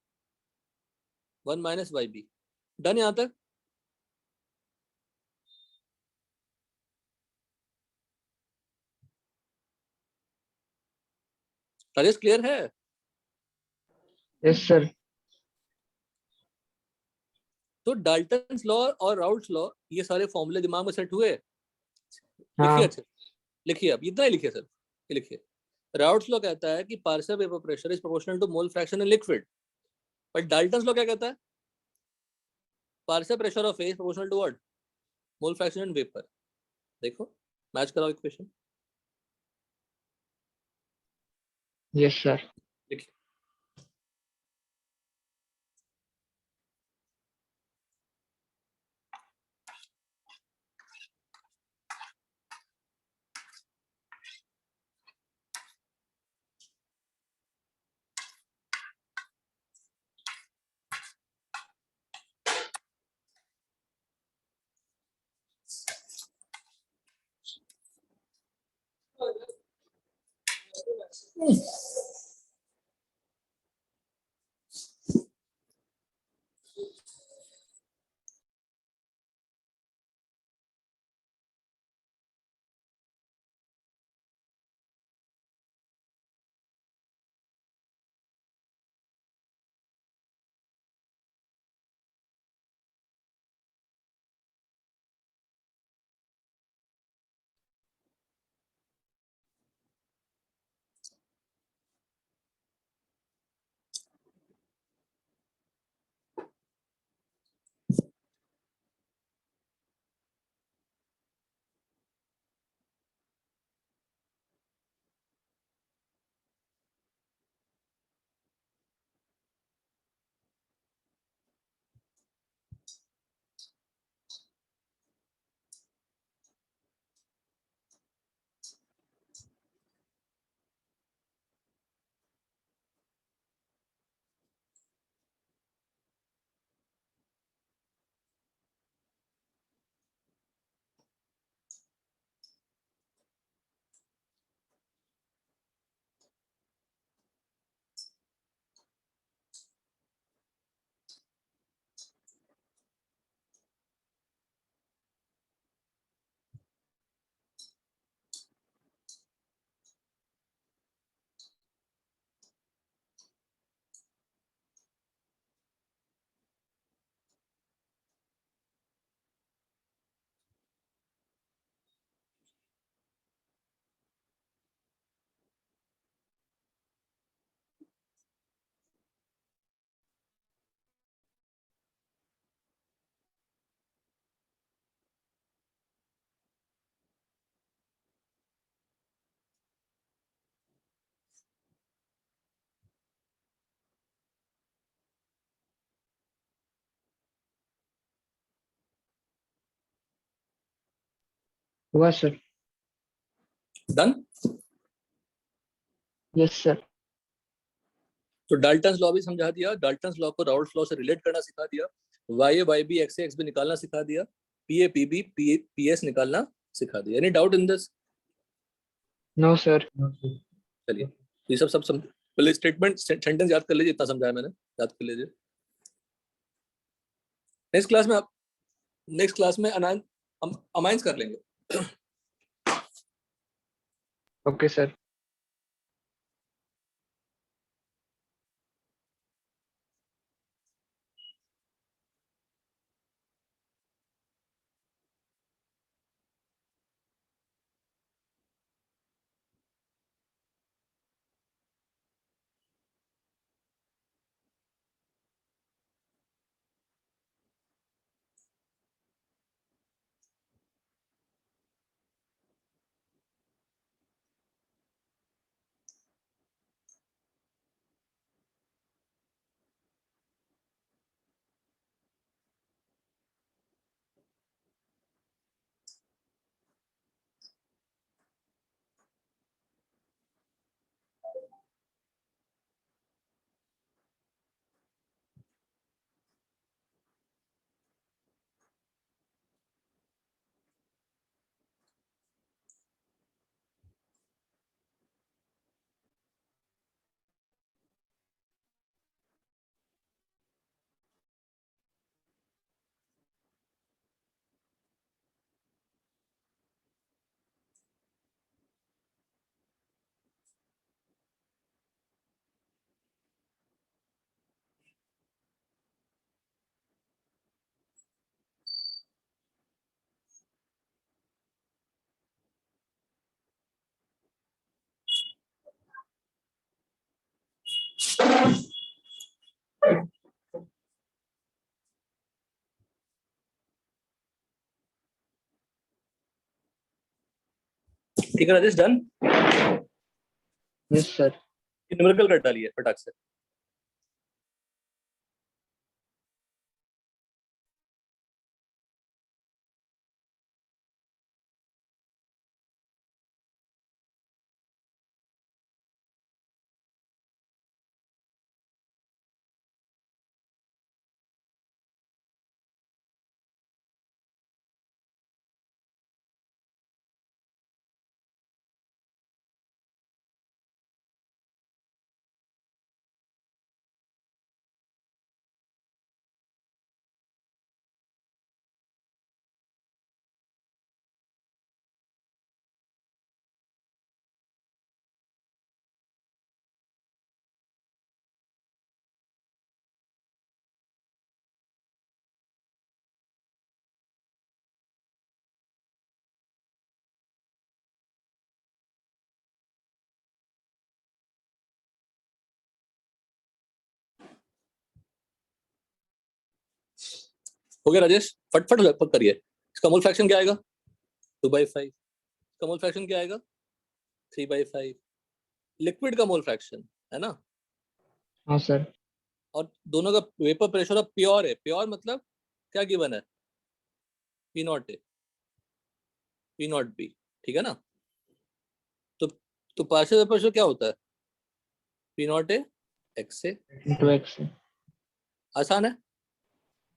S3: 1 माइनस वाई बी, डन यहां तक। राजेश क्लियर है।
S2: Yes sir.
S3: तो डाल्टन्स लॉ और राउल्ट्स लॉ, ये सारे फॉर्मूले दिमाग में सेट हुए, लिखिए
S2: हाँ.
S3: अच्छे, लिखिए अब इतना ही लिखिए सर, ये लिखिए। राउल्ट्स लॉ कहता है कि partial vapour pressure is proportional to mole fraction in liquid, पर डाल्टन्स लॉ क्या कहता है, partial pressure of a is proportional to what, mole fraction in vapour. देखो मैच कराओ इक्वेशन,
S2: Yes sir.
S3: लिखिए।
S2: हुआ सर।
S3: डन।
S2: Yes sir.
S3: तो Dalton's law भी समझा दिया, डाल्टन्स लॉ को राउल्ट्स लॉ से रिलेट करना सिखा दिया, y a y b x a x b निकालना सिखा दिया, p A P b p s निकालना सिखा दिया। Any doubt in this?
S2: No sir.
S3: चलिए, ये सब पहले स्टेटमेंट सेंटेंस याद कर लीजिए, इतना समझाया मैंने, याद कर लीजिए। नेक्स्ट क्लास में आप नेक्स्ट क्लास में हम अमाइंस कर लेंगे।
S2: Okay sir.
S3: ठीक है Rajesh, done.
S2: Yes sir.
S3: Numerical कर डालिए फटाक से। हो गया राजेश, फटफट लगभग करिए। इसका मोल फ्रैक्शन क्या आएगा? 2/5। इसका मोल फ्रैक्शन क्या आएगा? 3/5। लिक्विड का मोल फ्रैक्शन है ना,
S2: हाँ सर।
S3: और दोनों का वेपर प्रेशर अब प्योर है। प्योर मतलब क्या गिवन है? P not A, P not B, ठीक है ना। तो पार्शियल वेपर प्रेशर क्या होता है? P not A x A.
S2: Into x.
S3: आसान है,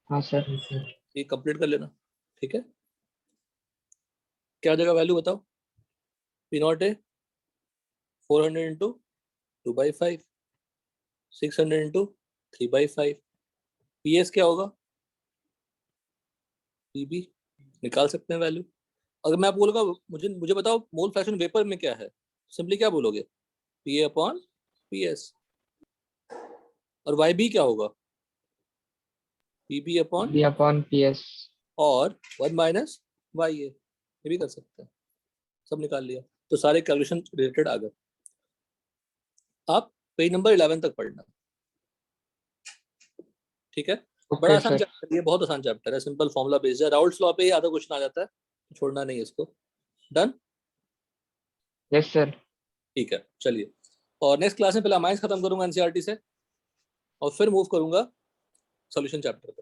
S2: हाँ सर।
S3: ये कंप्लीट कर लेना, ठीक है। क्या जगह वैल्यू बताओ? P not A 400 into 2/5, 600 into 3/5। P S क्या होगा? पी बी निकाल सकते हैं वैल्यू। अगर मैं आपको बोलूंगा मुझे मुझे बताओ मोल फ्रैक्शन वेपर में क्या है, सिंपली क्या बोलोगे? P a upon p s. और वाई बी क्या होगा? P b upon
S2: b upon p s.
S3: और 1 माइनस वाई ए, ये भी कर सकते हैं। सब निकाल लिया, तो सारे कैलकुलेशन रिलेटेड आ गए। आप पेज नंबर 11 तक पढ़ना, ठीक है। बड़ा
S2: ओके
S3: आसान
S2: सर।
S3: चैप्टर, ये बहुत आसान चैप्टर है, सिंपल फॉर्मूला बेस्ड है। राउल्ट्स लॉ पे ही आधा क्वेश्चन आ जाता है, छोड़ना नहीं है इसको। डन।
S2: Yes sir.
S3: ठीक है, चलिए। और नेक्स्ट क्लास में पहले अमाइंस खत्म करूंगा एनसीईआरटी से, और फिर मूव करूंगा सॉल्यूशन चैप्टर पर।